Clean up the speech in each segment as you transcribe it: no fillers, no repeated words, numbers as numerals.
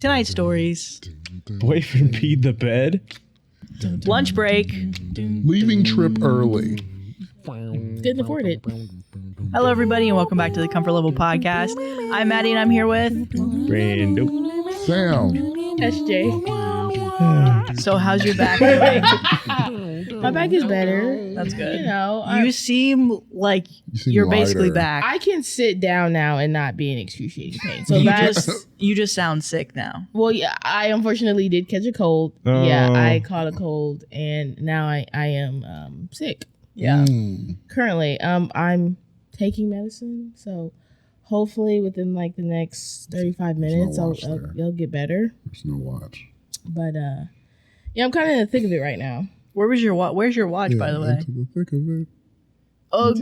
Tonight's stories. Boyfriend peed the bed. Lunch break. Leaving trip early. Couldn't afford it. Hello, everybody, and welcome back to the Comfort Level Podcast. I'm Maddie, and I'm here with... Brando. Sam. SJ. So, how's your back doing? My back is better. That's good. You know, You seem like you're basically lighter. back. I can sit down now and not be in excruciating pain. So You just sound sick now. well, yeah, I unfortunately did catch a cold. Oh. Yeah, I caught a cold, and now I am sick. Yeah. Currently, I'm taking medicine, so hopefully within like the next 35 minutes, watch there. I'll get better. There's no watch. But yeah, I'm kind of in the thick of it right now. Where's your watch, by the way? Into the thick of it. Ugh.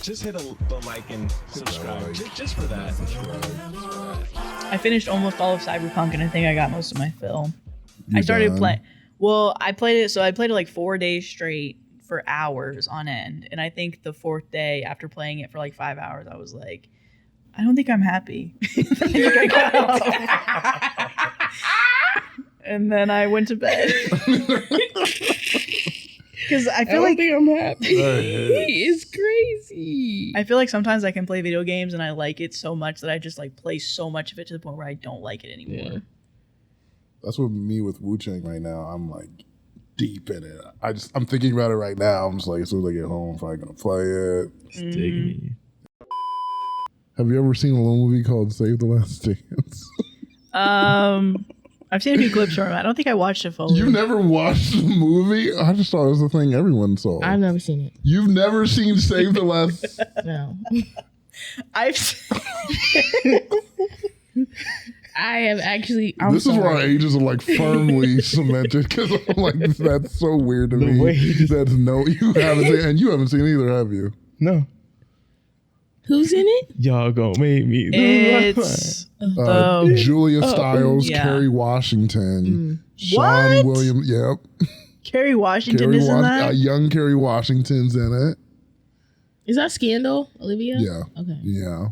Just hit the like and subscribe. Just for that. I finished almost all of Cyberpunk, and I think I got most of my fill. You I started done? playing. Well, I played it like 4 days straight for hours on end, and I think the fourth day after playing it for like 5 hours, I was like, I don't think I'm happy. I think I got off. And then I went to bed because I feel like I'm happy. Hey. It's crazy. I feel like sometimes I can play video games and I like it so much that I just like play so much of it to the point where I don't like it anymore. Yeah. That's what me with Wu Chang right now. I'm like deep in it. I'm thinking about it right now. I'm just like, as soon as I get home, I'm probably gonna play it. It's digging me. Have you ever seen a little movie called Save the Last Dance? I've seen a few clips from it. I don't think I watched it fully. You've never watched the movie? I just thought it was the thing everyone saw. I've never seen it. You've never seen Save the Last... No. I've I have actually. This is where our ages are like firmly cemented because I'm like, that's so weird to The me. way he just- That's no, you haven't seen, and you haven't seen either, have you? No. Who's in it? Y'all gonna make me. it's the Julia Stiles, yeah. Kerry Washington, Sean What? William. Yep, Kerry Washington Kerry is in that. young Kerry Washington's in it. Is that Scandal, Olivia? Yeah, Okay. yeah,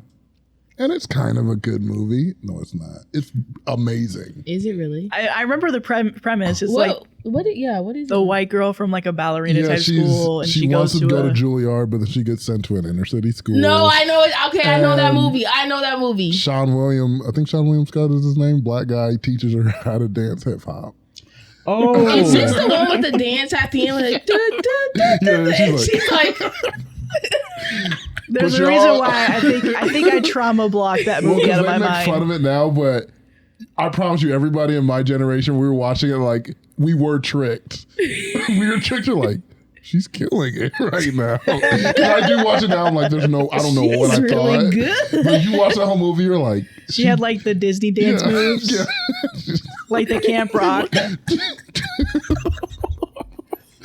and it's kind of a good movie. No, it's not. It's amazing. Is it really? I remember the premise. It's like What is the it? white girl from like a ballerina type she's school, and she wants goes to to go a. to Juilliard, but then she gets sent to an inner city school. No, I know it. Okay, I know that And- movie. I know that movie. Sean William, I think Sean William Scott is his name. Black guy teaches her how to dance hip hop. Oh. Is this the one with the dance at the end? Like, Yeah, and she's she's like, There's But a reason y'all- why I think I trauma blocked that Well, movie because out of they my make mind. fun of it now, but I promise you, everybody in my generation, we were watching it like we were tricked. We were tricked to like, she's killing it right now. I do watch it now. I'm like, I don't know what I she's really thought. good. But you watch that whole movie, you're like, She had like the Disney dance yeah, moves, yeah. like the Camp Rock.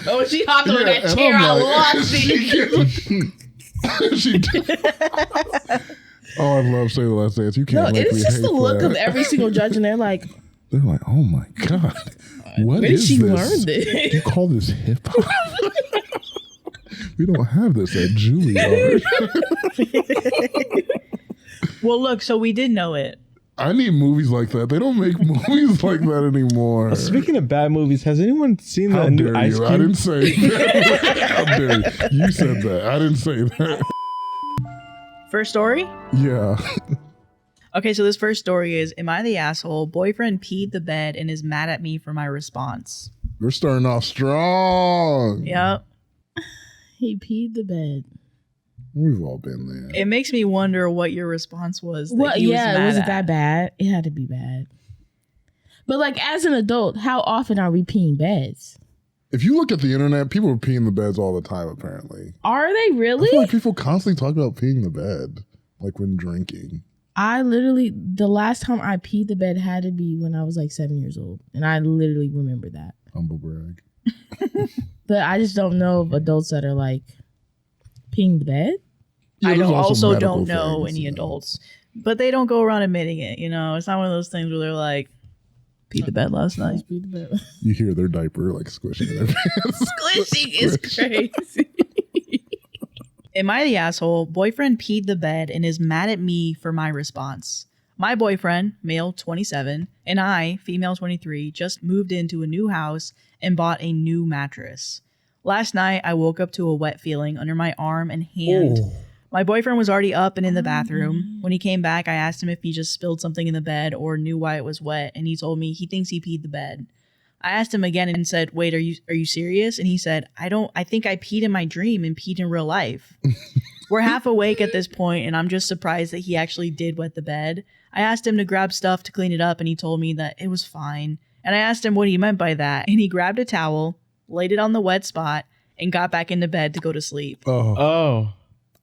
Oh, she hopped on that and chair. I'm I like, lost it. she Oh, I love Save the Last Dance. You No, can't make me it's just hate the look that. of every single judge, and they're like, They're like, oh my God. What where did is she this? learn this? You call this hip hop? We don't have this at Juilliard. Well, look, so we did know it. I need movies like that. They don't make movies like that anymore. Speaking of bad movies, has anyone seen How the new dare Ice you? Cube? I didn't say that. How dare you? You said that. I didn't say that. First story. Yeah. Okay, so this first story is: Am I the asshole? Boyfriend peed the bed and is mad at me for my response. We're starting off strong. Yep. He peed the bed. We've all been there. It makes me wonder what your response was. That Well, he was yeah, mad was it at. that bad? It had to be bad. But like, as an adult, how often are we peeing beds? If you look at the internet, people are peeing the beds all the time, apparently. Are they I really? feel like people constantly talk about peeing the bed, like when drinking. I literally, the last time I peed the bed had to be when I was like 7 years old. And I literally remember that. Humble brag. But I just don't know of adults that are like peeing the bed. Yeah, I there's also medical don't know things, any you know. adults, but they don't go around admitting it. You know, it's not one of those things where they're like, Peed the bed last night. You hear their diaper like squishing in their pants. Squishing is crazy. Am I the asshole? Boyfriend peed the bed and is mad at me for my response. My boyfriend, male 27, and I, female 23, just moved into a new house and bought a new mattress. Last night, I woke up to a wet feeling under my arm and hand. Oh. My boyfriend was already up and in the bathroom. When he came back, I asked him if he just spilled something in the bed or knew why it was wet, and he told me he thinks he peed the bed. I asked him again and said, "Wait, are you serious?" And he said, I think I peed in my dream and peed in real life." We're half awake at this point, and I'm just surprised that he actually did wet the bed. I asked him to grab stuff to clean it up, and he told me that it was fine. And I asked him what he meant by that, and he grabbed a towel, laid it on the wet spot, and got back into bed to go to sleep. Oh.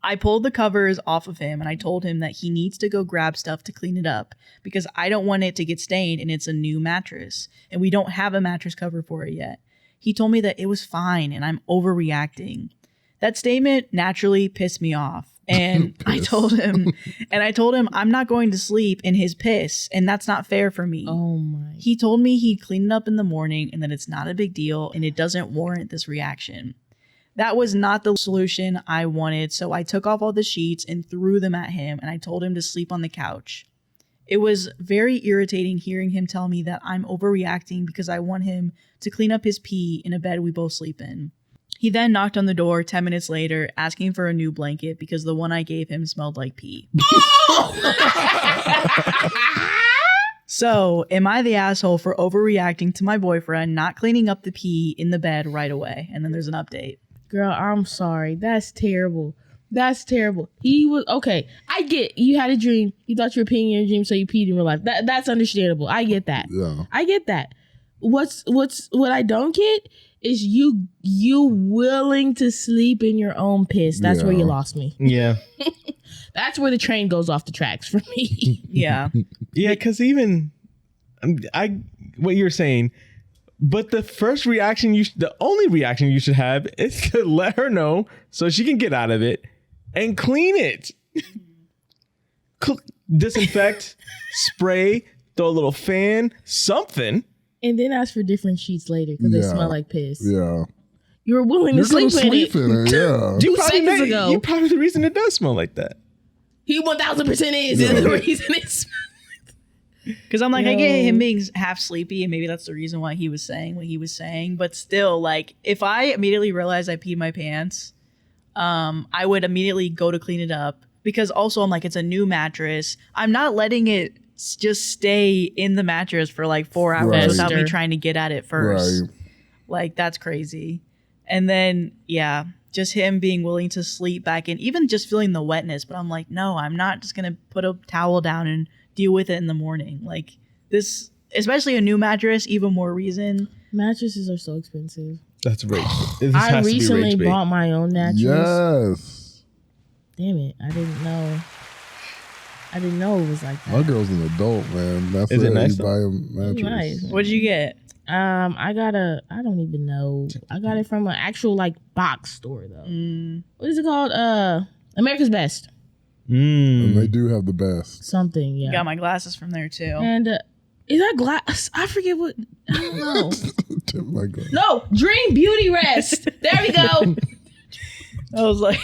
I pulled the covers off of him and I told him that he needs to go grab stuff to clean it up because I don't want it to get stained and it's a new mattress and we don't have a mattress cover for it yet. He told me that it was fine and I'm overreacting. That statement naturally pissed me off and I told him I'm not going to sleep in his piss and that's not fair for me. Oh my. He told me he'd clean it up in the morning and that it's not a big deal and it doesn't warrant this reaction. That was not the solution I wanted, so I took off all the sheets and threw them at him, and I told him to sleep on the couch. It was very irritating hearing him tell me that I'm overreacting because I want him to clean up his pee in a bed we both sleep in. He then knocked on the door 10 minutes later, asking for a new blanket because the one I gave him smelled like pee. So, am I the asshole for overreacting to my boyfriend not cleaning up the pee in the bed right away? And then there's an update. Girl, I'm sorry. That's terrible. That's terrible. He was okay. I get you had a dream. You thought you were peeing in your dream, so you peed in real life. That's understandable. I get that. Yeah. I get that. What I don't get is you willing to sleep in your own piss. That's where you lost me. Yeah. That's where the train goes off the tracks for me. Yeah. Yeah, because even what you're saying, but the first reaction the only reaction you should have is to let her know so she can get out of it and clean it. Disinfect, spray, throw a little fan, something. And then ask for different sheets later because they smell like piss. Yeah. You were willing to You're sleep gonna in it. Yeah. You seconds ago. You're probably the reason it does smell like that. He 1000% is the reason it's. Because I'm like, I get him being half sleepy, and maybe that's the reason why he was saying what he was saying. But still, like, if I immediately realized I peed my pants, I would immediately go to clean it up. Because also, I'm like, it's a new mattress. I'm not letting it just stay in the mattress for like 4 hours without me trying to get at it first. Right. Like, that's crazy. And then, yeah, just him being willing to sleep back in, even just feeling the wetness. But I'm like, no, I'm not just going to put a towel down and deal with it in the morning. Like this, especially a new mattress, even more reason. Mattresses are so expensive. That's rage. I recently bought my own mattress. Yes. Damn it. I didn't know it was like that. My girl's an adult, man. That's Is it nice, You though? buy a mattress. Nice. What did you get? I don't even know. I got it from an actual like box store though. What is it called? America's Best. And they do have the best. Something, yeah. Got my glasses from there too. And is that glass? I forget what. I don't know. Tip my glass. No, Dream Beauty Rest. There we go. I was like,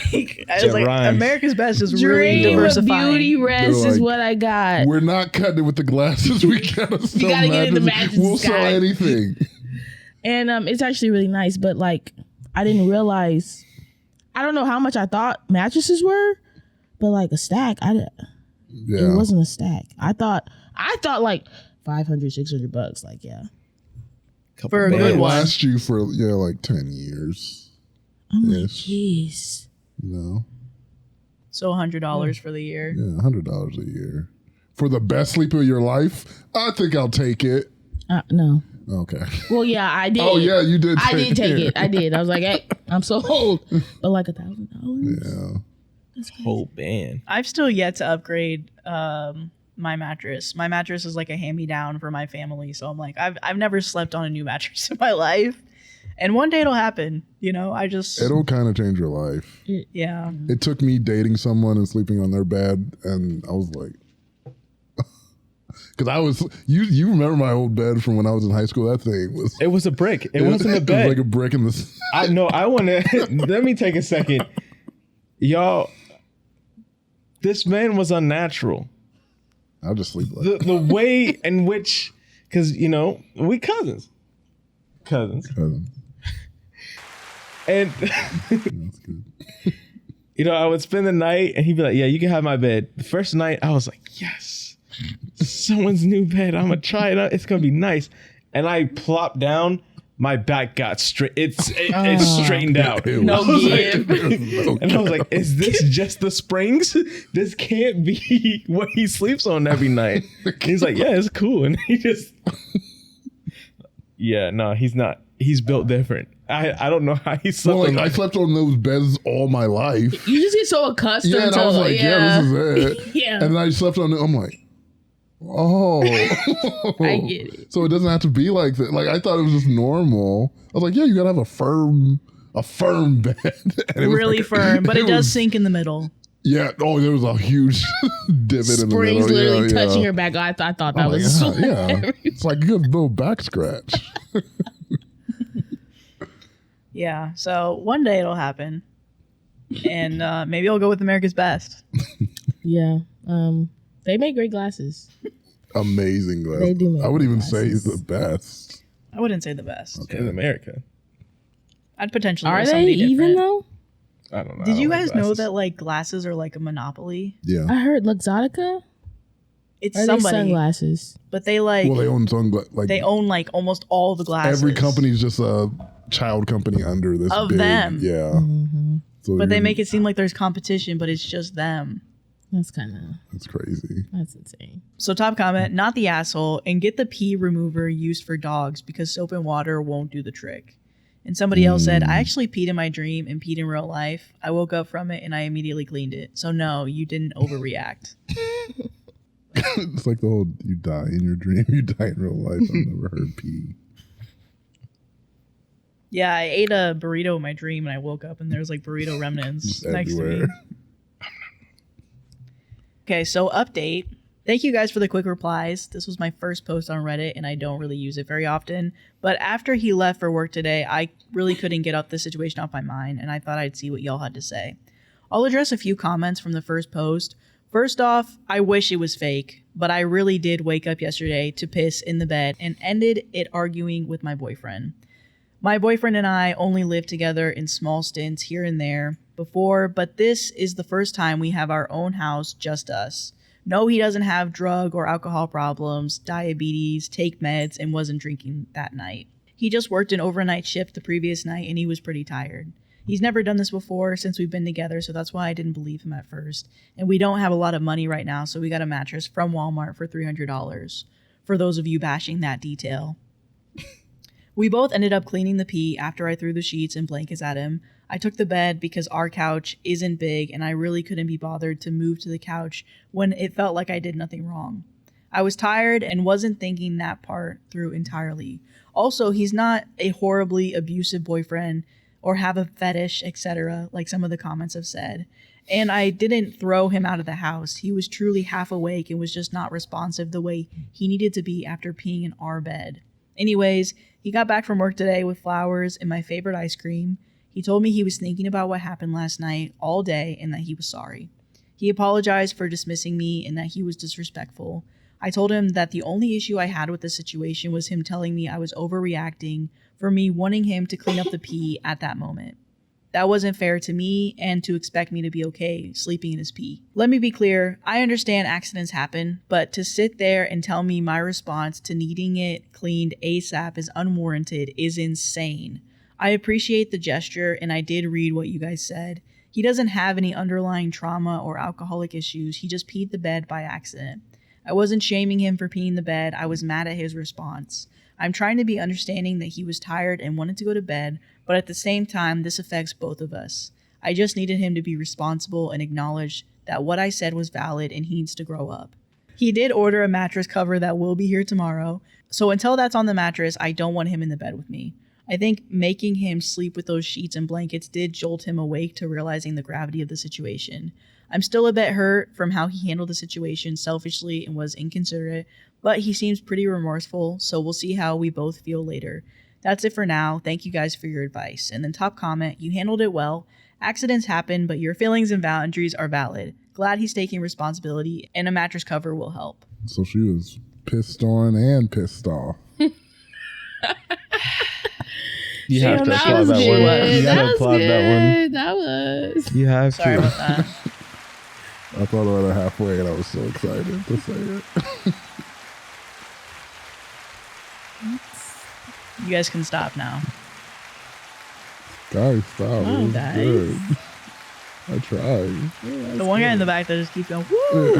rhymes. America's Best is really Dream diversifying. Beauty Rest They're is like, what I got. We're not cutting it with the glasses. We gotta sell gotta get in the mattresses. mattresses, We'll sell guy. anything. And it's actually really nice, but like I didn't realize. I don't know how much I thought mattresses were, but like a stack, it wasn't a stack. I thought like $500, $600. Like, yeah. For a But good it one. lasts you for like 10 years. I'm like, Yes. jeez. No. So $100 for the year. Yeah, $100 a year. For the best sleep of your life, I think I'll take it. No. Okay. Well, yeah, I did. Oh, yeah, you did I did take it. it. I did. I was like, hey, I'm so old. But like $1,000? Yeah. That's crazy. Whole band. I've still yet to upgrade my mattress. My mattress is like a hand-me-down for my family. So I'm like, I've never slept on a new mattress in my life. And one day it'll happen. You know, It'll kind of change your life. yeah. It took me dating someone and sleeping on their bed, and I was like, Because I was, you remember my old bed from when I was in high school? That thing was. It was a brick. It wasn't a It bed. was like a brick in the. I want to. Let me take a second, y'all. This man was unnatural. I'll just sleep like The way in which, because we cousins, Cousin. and That's good. I would spend the night, and he'd be like, "Yeah, you can have my bed." The first night, I was like, "Yes, someone's new bed. I'm gonna try it out. It's gonna be nice." And I plopped down. My back got straight. It straightened out. No give. And I was like, "Is this just the springs? This can't be what he sleeps on every night." And he's like, "Yeah, it's cool." And he just, yeah, no, he's not. He's built different. I don't know how he slept. Well, on I slept on those beds all my life. You just get so accustomed Yeah, and to I was like, yeah, this is it. Yeah. And then I slept on it. I'm like, oh. I get it. So it doesn't have to be like that. Like, I thought it was just normal. I was like, yeah, you gotta have a firm bed. And it was Really like- firm, but it does was- sink in the middle. Yeah. Oh, there was a huge divot in the Springs middle. literally Yeah, touching yeah. her back. I thought that I'm like, was yeah. It's like you have a little back scratch. Yeah. So one day it'll happen, and maybe I'll go with America's Best. Yeah. They make great glasses. Amazing glass. They do make I would even glasses. say the best. I wouldn't say the best. in America. I'd potentially. Are go they somebody even different. though? I don't know. Did I you don't like guys know glasses. that like glasses are like a monopoly? Yeah. I heard Luxottica. It's Are they somebody, sunglasses? but they like Well, they own sunglasses. Like they own like almost all the glasses. every company's just a child company under this Of big, them. Yeah. Mm-hmm. So But they you're- make it seem like there's competition, but it's just them. That's kind of That's crazy. that's insane. So top comment, not the asshole, and get the pee remover used for dogs because soap and water won't do the trick. And somebody else said, I actually peed in my dream and peed in real life. I woke up from it and I immediately cleaned it. So no, you didn't overreact. It's like the whole you die in your dream, you die in real life. I've never heard pee. Yeah, I ate a burrito in my dream and I woke up and there's like burrito remnants Just next to me. everywhere. Okay, so update. Thank you guys for the quick replies. This was my first post on Reddit and I don't really use it very often. But after he left for work today, I really couldn't get up this situation off my mind and I thought I'd see what y'all had to say. I'll address a few comments from the first post. First off, I wish it was fake, but I really did wake up yesterday to piss in the bed and ended it arguing with my boyfriend. My boyfriend and I only lived together in small stints here and there before, but this is the first time we have our own house, just us. No, he doesn't have drug or alcohol problems, diabetes, take meds, and wasn't drinking that night. He just worked an overnight shift the previous night and he was pretty tired. He's never done this before since we've been together, so that's why I didn't believe him at first. And we don't have a lot of money right now, so we got a mattress from Walmart for $300. For those of you bashing that detail. We both ended up cleaning the pee after I threw the sheets and blankets at him. I took the bed because our couch isn't big and I really couldn't be bothered to move to the couch when it felt like I did nothing wrong. I was tired and wasn't thinking that part through entirely. Also, he's not a horribly abusive boyfriend or have a fetish, etc., like some of the comments have said. And I didn't throw him out of the house. He was truly half awake and was just not responsive the way he needed to be after peeing in our bed. Anyways, he got back from work today with flowers and my favorite ice cream. He told me he was thinking about what happened last night all day and that he was sorry. He apologized for dismissing me and that he was disrespectful. I told him that the only issue I had with the situation was him telling me I was overreacting for me wanting him to clean up the pee at that moment. That wasn't fair to me and to expect me to be okay sleeping in his pee. Let me be clear, I understand accidents happen, but to sit there and tell me my response to needing it cleaned ASAP is unwarranted is insane. I appreciate the gesture and I did read what you guys said. He doesn't have any underlying trauma or alcoholic issues, he just peed the bed by accident. I wasn't shaming him for peeing the bed, I was mad at his response. I'm trying to be understanding that he was tired and wanted to go to bed, but at the same time, this affects both of us. I just needed him to be responsible and acknowledge that what I said was valid and he needs to grow up. He did order a mattress cover that will be here tomorrow, so until that's on the mattress, I don't want him in the bed with me. I think making him sleep with those sheets and blankets did jolt him awake to realizing the gravity of the situation. I'm still a bit hurt from how he handled the situation selfishly and was inconsiderate, But he seems pretty remorseful, so we'll see how we both feel later. That's it for now. Thank you guys for your advice. And then top comment, you handled it well. Accidents happen, but your feelings and boundaries are valid. Glad he's taking responsibility, and a mattress cover will help. So she was pissed on and pissed off. You have to That applaud was that good. one. You That gotta was applaud that one. good. That was. You have Sorry to. about that. I thought about it halfway and I was so excited to say it. You guys can stop now. Guys, stop. Oh, It was guys. good. I tried. The one guy in the back that just keeps going, woo!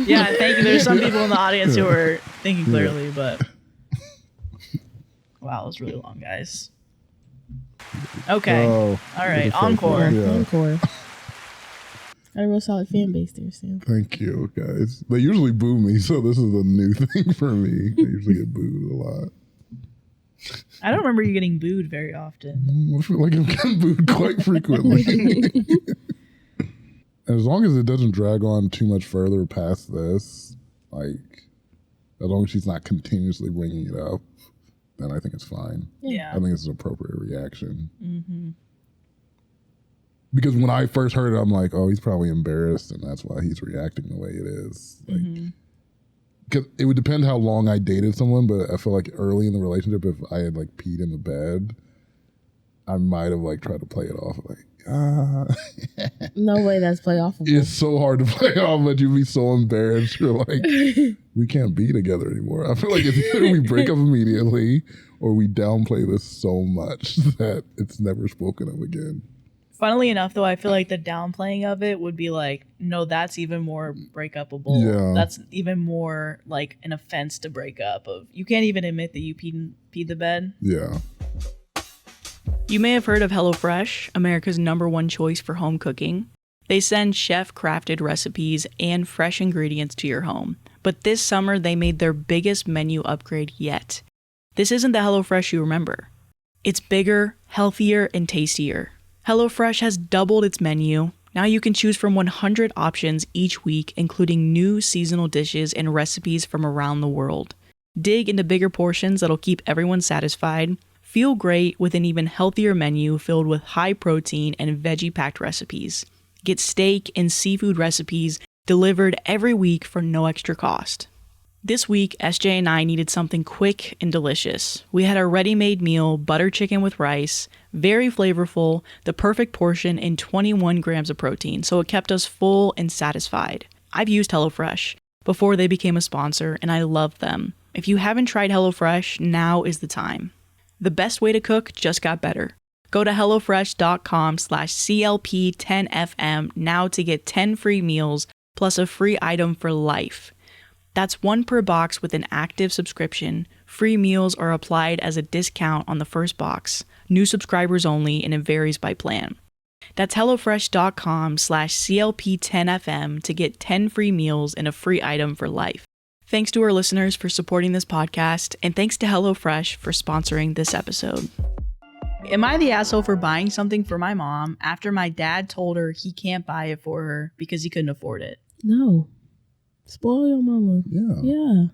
Yeah, thank you. There's some people in the audience who are thinking clearly, but wow, it was really long, guys. Okay. Oh, All right, it's a encore. fake one. Yeah. Encore. Got a real solid fan base there, Sam. Thank you, guys. They usually boo me, so this is a new thing for me. I usually get booed a lot. I don't remember you getting booed very often. I feel like I'm getting booed quite frequently. As long as it doesn't drag on too much further past this, like, as long as she's not continuously bringing it up, then I think it's fine. Yeah. I think it's an appropriate reaction. Mm-hmm. Because when I first heard it, I'm like, oh, he's probably embarrassed, and that's why he's reacting the way it is. Like, because it would depend how long I dated someone, but I feel like early in the relationship, if I had like peed in the bed, I might have like tried to play it off like, No way that's playoffable. It's so hard to play off, but you'd be so embarrassed. You're like, we can't be together anymore. I feel like it's either we break up immediately or we downplay this so much that it's never spoken of again. Funnily enough, though, I feel like the downplaying of it would be like, no, that's even more breakupable. Yeah. That's even more like an offense to break up. Of you can't even admit that you peed the bed. Yeah. You may have heard of HelloFresh, America's #1 choice for home cooking. They send chef-crafted recipes and fresh ingredients to your home. But this summer, they made their biggest menu upgrade yet. This isn't the HelloFresh you remember. It's bigger, healthier, and tastier. HelloFresh has doubled its menu. Now you can choose from 100 options each week, including new seasonal dishes and recipes from around the world. Dig into bigger portions that'll keep everyone satisfied. Feel great with an even healthier menu filled with high protein and veggie-packed recipes. Get steak and seafood recipes delivered every week for no extra cost. This week, SJ and I needed something quick and delicious. We had a ready-made meal, butter chicken with rice, very flavorful, the perfect portion, and 21 grams of protein, so it kept us full and satisfied. I've used HelloFresh before they became a sponsor, and I love them. If you haven't tried HelloFresh, now is the time. The best way to cook just got better. Go to HelloFresh.com/CLP10FM now to get 10 free meals plus a free item for life. That's 1 per box with an active subscription. Free meals are applied as a discount on the first box. New subscribers only, and it varies by plan. That's HelloFresh.com/CLP10FM to get 10 free meals and a free item for life. Thanks to our listeners for supporting this podcast, and thanks to HelloFresh for sponsoring this episode. Am I the asshole for buying something for my mom after my dad told her he can't buy it for her because he couldn't afford it? No. Spoil your mama. Yeah. Yeah.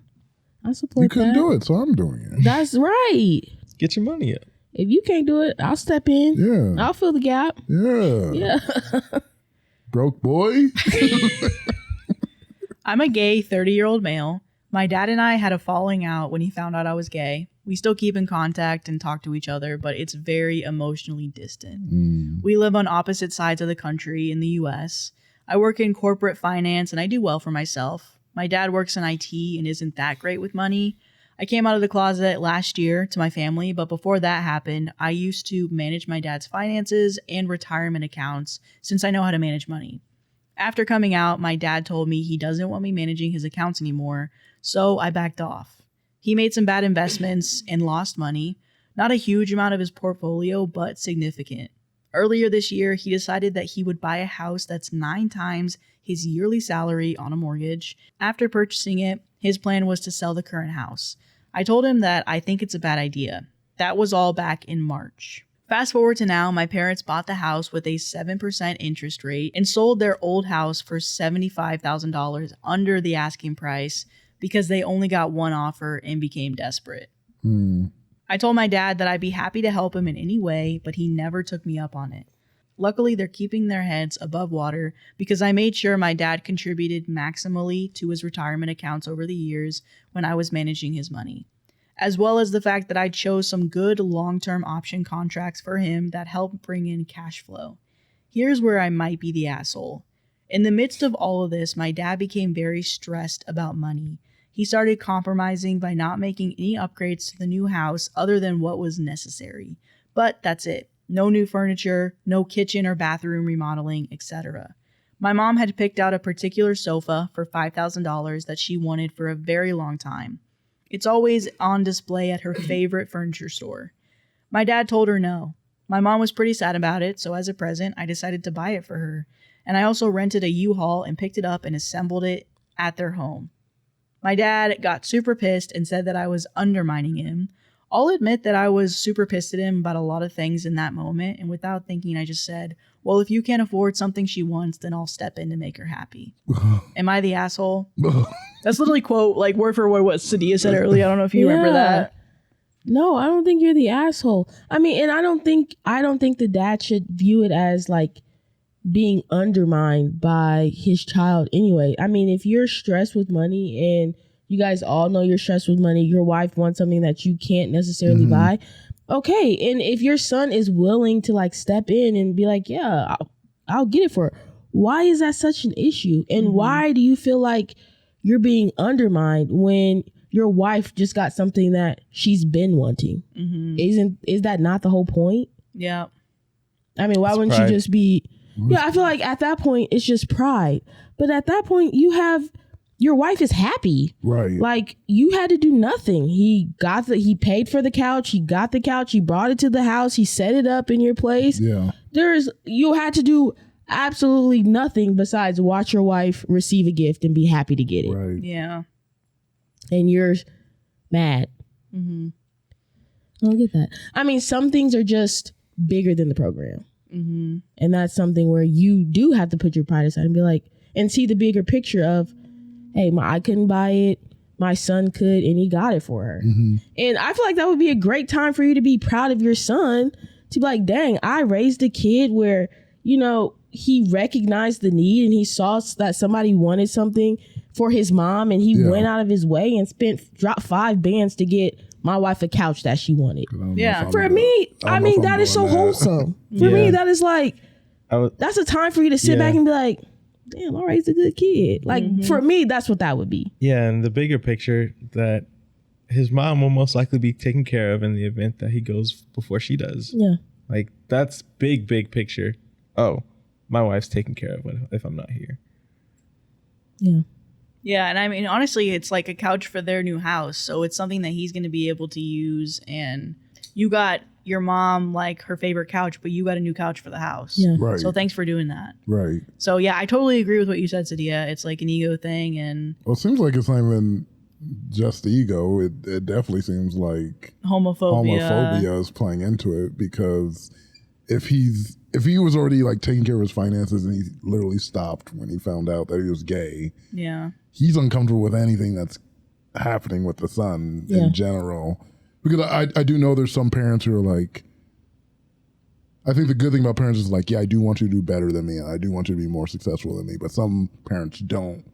I support You couldn't that. do it, so I'm doing it. That's right. Get your money up. If you can't do it, I'll step in. Yeah. I'll fill the gap. Yeah. Yeah. Broke boy. I'm a gay 30-year-old male. My dad and I had a falling out when he found out I was gay. We still keep in contact and talk to each other, but it's very emotionally distant. We live on opposite sides of the country in the US. I work in corporate finance and I do well for myself. My dad works in IT and isn't that great with money. I came out of the closet last year to my family, but before that happened, I used to manage my dad's finances and retirement accounts since I know how to manage money. After coming out, my dad told me he doesn't want me managing his accounts anymore, so I backed off. He made some bad investments and lost money. Not a huge amount of his portfolio, but significant. Earlier this year, he decided that he would buy a house that's 9 times his yearly salary on a mortgage. After purchasing it, his plan was to sell the current house. I told him that I think it's a bad idea. That was all back in March. Fast forward to now, my parents bought the house with a 7% interest rate and sold their old house for $75,000 under the asking price because they only got one offer and became desperate. I told my dad that I'd be happy to help him in any way, but he never took me up on it. Luckily, they're keeping their heads above water because I made sure my dad contributed maximally to his retirement accounts over the years when I was managing his money, as well as the fact that I chose some good long-term option contracts for him that helped bring in cash flow. Here's where I might be the asshole. In the midst of all of this, my dad became very stressed about money. He started compromising by not making any upgrades to the new house other than what was necessary. But that's it. No new furniture, no kitchen or bathroom remodeling, etc. My mom had picked out a particular sofa for $5,000 that she wanted for a very long time. It's always on display at her favorite furniture store. My dad told her no. My mom was pretty sad about it, so as a present, I decided to buy it for her. And I also rented a U-Haul and picked it up and assembled it at their home. My dad got super pissed and said that I was undermining him. I'll admit that I was super pissed at him about a lot of things in that moment, and without thinking, I just said, well, if you can't afford something she wants, then I'll step in to make her happy. Am I the asshole? That's literally quote, like word for word what Sadia said earlier. I don't know if you remember that. No, I don't think you're the asshole. I mean, and I don't think the dad should view it as like being undermined by his child anyway. I mean, if you're stressed with money and you guys all know you're stressed with money, your wife wants something that you can't necessarily buy. Okay. And if your son is willing to like step in and be like, yeah, I'll get it for her. Why is that such an issue? And why do you feel like you're being undermined when your wife just got something that she's been wanting? Is that not the whole point? Yeah. I mean, why wouldn't you just be... Yeah, I feel like at that point, it's just pride. But at that point, your wife is happy. Right. Like, you had to do nothing. He paid for the couch. He got the couch. He brought it to the house. He set it up in your place. Yeah. You had to do absolutely nothing besides watch your wife receive a gift and be happy to get it. Right. Yeah. And you're mad. I don't get that. I mean, some things are just bigger than the program. And that's something where you do have to put your pride aside and be like, and see the bigger picture of, hey, I couldn't buy it. My son could, and he got it for her. And I feel like that would be a great time for you to be proud of your son, to be like, dang, I raised a kid where, you know, he recognized the need and he saw that somebody wanted something for his mom, and he went out of his way and dropped 5 bands to get my wife a couch that she wanted. Yeah. For me, I mean, that is so wholesome. For me, that is like, that's a time for you to sit back and be like, damn, I raised a good kid. Like, for me, that's what that would be. Yeah, and the bigger picture that his mom will most likely be taken care of in the event that he goes before she does. Yeah. Like, that's big picture. Oh, my wife's taken care of if I'm not here. Yeah. Yeah, and I mean, honestly, it's like a couch for their new house. So it's something that he's going to be able to use. And you got your mom, like, her favorite couch, but you got a new couch for the house. Yeah. Right. So thanks for doing that. Right. So, yeah, I totally agree with what you said, Sadia. It's like an ego thing. And Well, it seems like it's not even just ego. It definitely seems like homophobia is playing into it, because if he was already like taking care of his finances and he literally stopped when he found out that he was gay, yeah, he's uncomfortable with anything that's happening with the son in general. Because I do know there's some parents who are like, I think the good thing about parents is like, yeah, I do want you to do better than me. I do want you to be more successful than me. But some parents don't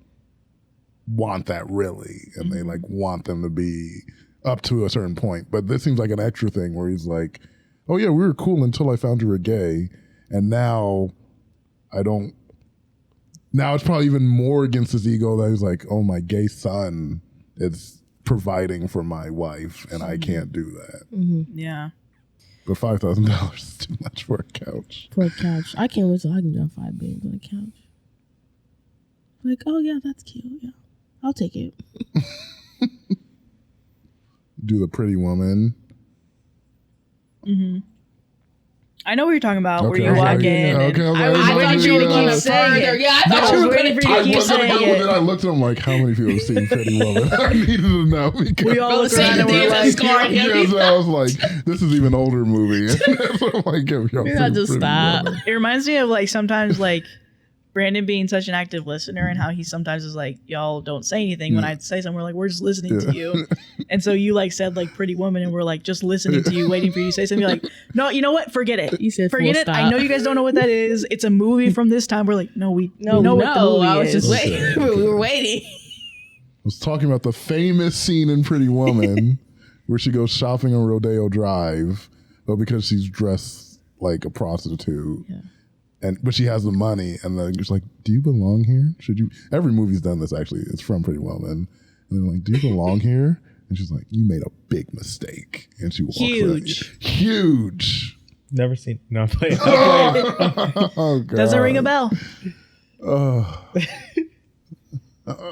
want that really. And they like want them to be up to a certain point. But this seems like an extra thing where he's like, oh yeah, we were cool until I found you were gay. And now now it's probably even more against his ego that he's like, oh, my gay son is providing for my wife and I can't do that. yeah. But $5,000 is too much for a couch. For a couch. I can't wait till I can drop 5 bands on a couch. Like, oh yeah, that's cute. Yeah. I'll take it. Do the pretty woman. I know what you're talking about. Where Okay, you I was walk like, in. okay, and I was I like, thought you were going to keep saying it. Yeah, I No, thought I you was were waiting gonna for you I to keep was gonna saying go, but then I it. looked at him like, how many people have seen Pretty Woman? I needed to know because We all look around and we're like, yes, I was like, this is even older movie. So I'm like, yo, Maybe I'll just stop. it reminds me of like sometimes like Brandon being such an active listener and how he sometimes is like, y'all don't say anything when I say something. We're like, we're just listening to you. And so you like said like Pretty Woman and we're like just listening to you, waiting for you to say something. You're like, no, you know what? Forget it. You said forget full it. stop. I know you guys don't know what that is. It's a movie from this time. We're like, no, we know what the movie I was is. just waiting. We were waiting. I was talking about the famous scene in Pretty Woman where she goes shopping on Rodeo Drive, but because she's dressed like a prostitute. Yeah. But she has the money, and then it's like, "Do you belong here? Should you?" Every movie's done this. Actually, it's from Pretty Woman, and they're like, "Do you belong here?" And she's like, "You made a big mistake," and she walks huge. Never seen. No, I'm playing. Oh, God. Doesn't ring a bell.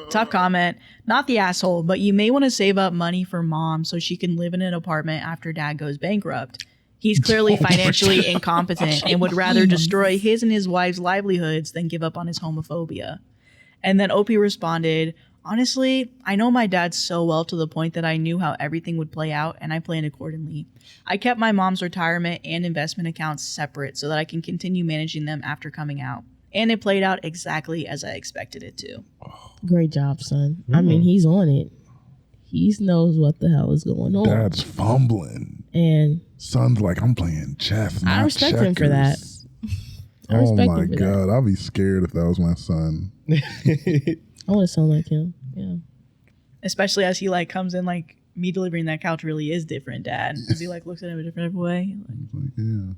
Top comment. Not the asshole, but you may want to save up money for mom so she can live in an apartment after dad goes bankrupt. He's clearly financially incompetent and would rather destroy his and his wife's livelihoods than give up on his homophobia. And then Opie responded, honestly, I know my dad so well to the point that I knew how everything would play out and I planned accordingly. I kept my mom's retirement and investment accounts separate so that I can continue managing them after coming out. And it played out exactly as I expected it to. Great job, son. I mean, he's on it. He knows what the hell is going on. Dad's fumbling. And son's like, I'm playing chess. I respect him for that. Oh my God. I'd be scared if that was my son. I want to sound like him. Yeah. Especially as he like comes in like, me delivering that couch really is different, Dad. As he like looks at him a different way. Like, yeah.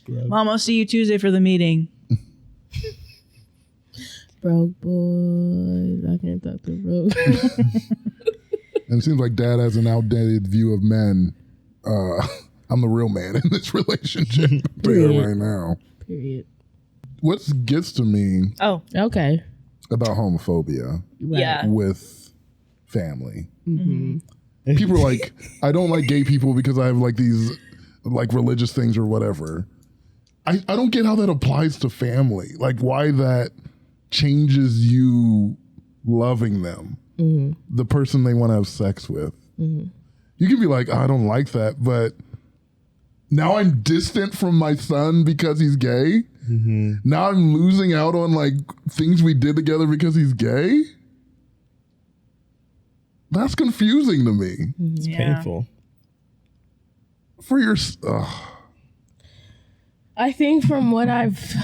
Yeah. Mom, I'll see you Tuesday for the meeting. Broke boys. I can't talk to broke. And it seems like dad has an outdated view of men. I'm the real man in this relationship right now. Period. What gets to me Okay. about homophobia Yeah. with family. Mm-hmm. People are like, I don't like gay people because I have like these like religious things or whatever. I don't get how that applies to family. Like why that changes you loving them, the person they want to have sex with. You can be like, I don't like that, but now I'm distant from my son because he's gay. Now I'm losing out on like things we did together because he's gay. That's confusing to me. It's painful. For your, I think from what I've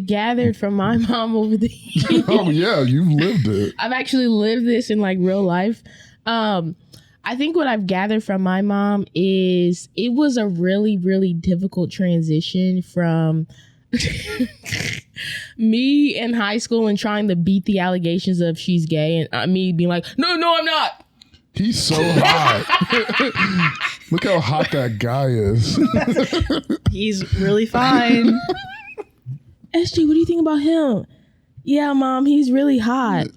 gathered from my mom over the years, oh yeah, you've lived it. I've actually lived this in like real life. I think what I've gathered from my mom is it was a really, really difficult transition from me in high school and trying to beat the allegations of she's gay and me being like, no, I'm not. He's so hot. Look how hot that guy is. He's really fine. SG, what do you think about him? Yeah, Mom, he's really hot.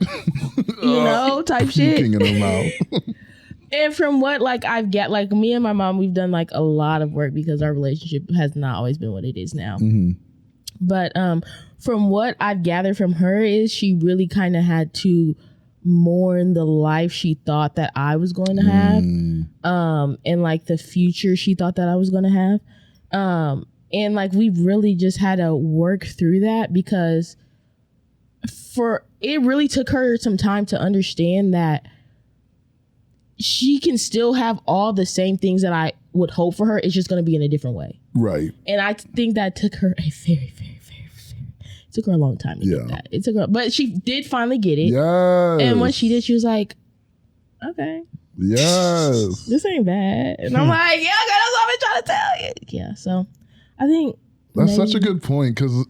You know, type shit. Puking in her mouth. And from what like I've get like me and my mom, we've done like a lot of work because our relationship has not always been what it is now. But from what I've gathered from her is she really kind of had to mourn the life she thought that I was going to have, and like the future she thought that I was going to have. And like we really just had to work through that because it really took her some time to understand that she can still have all the same things that I would hope for her. It's just going to be in a different way. Right. And I think that took her a very, very, it took her a long time to get that. It took her, but she did finally get it. Yes. And when she did, she was like, okay. Yes. This ain't bad. And I'm like, yeah, okay, that's what I've been trying to tell you. Yeah, so I think that's such a good point because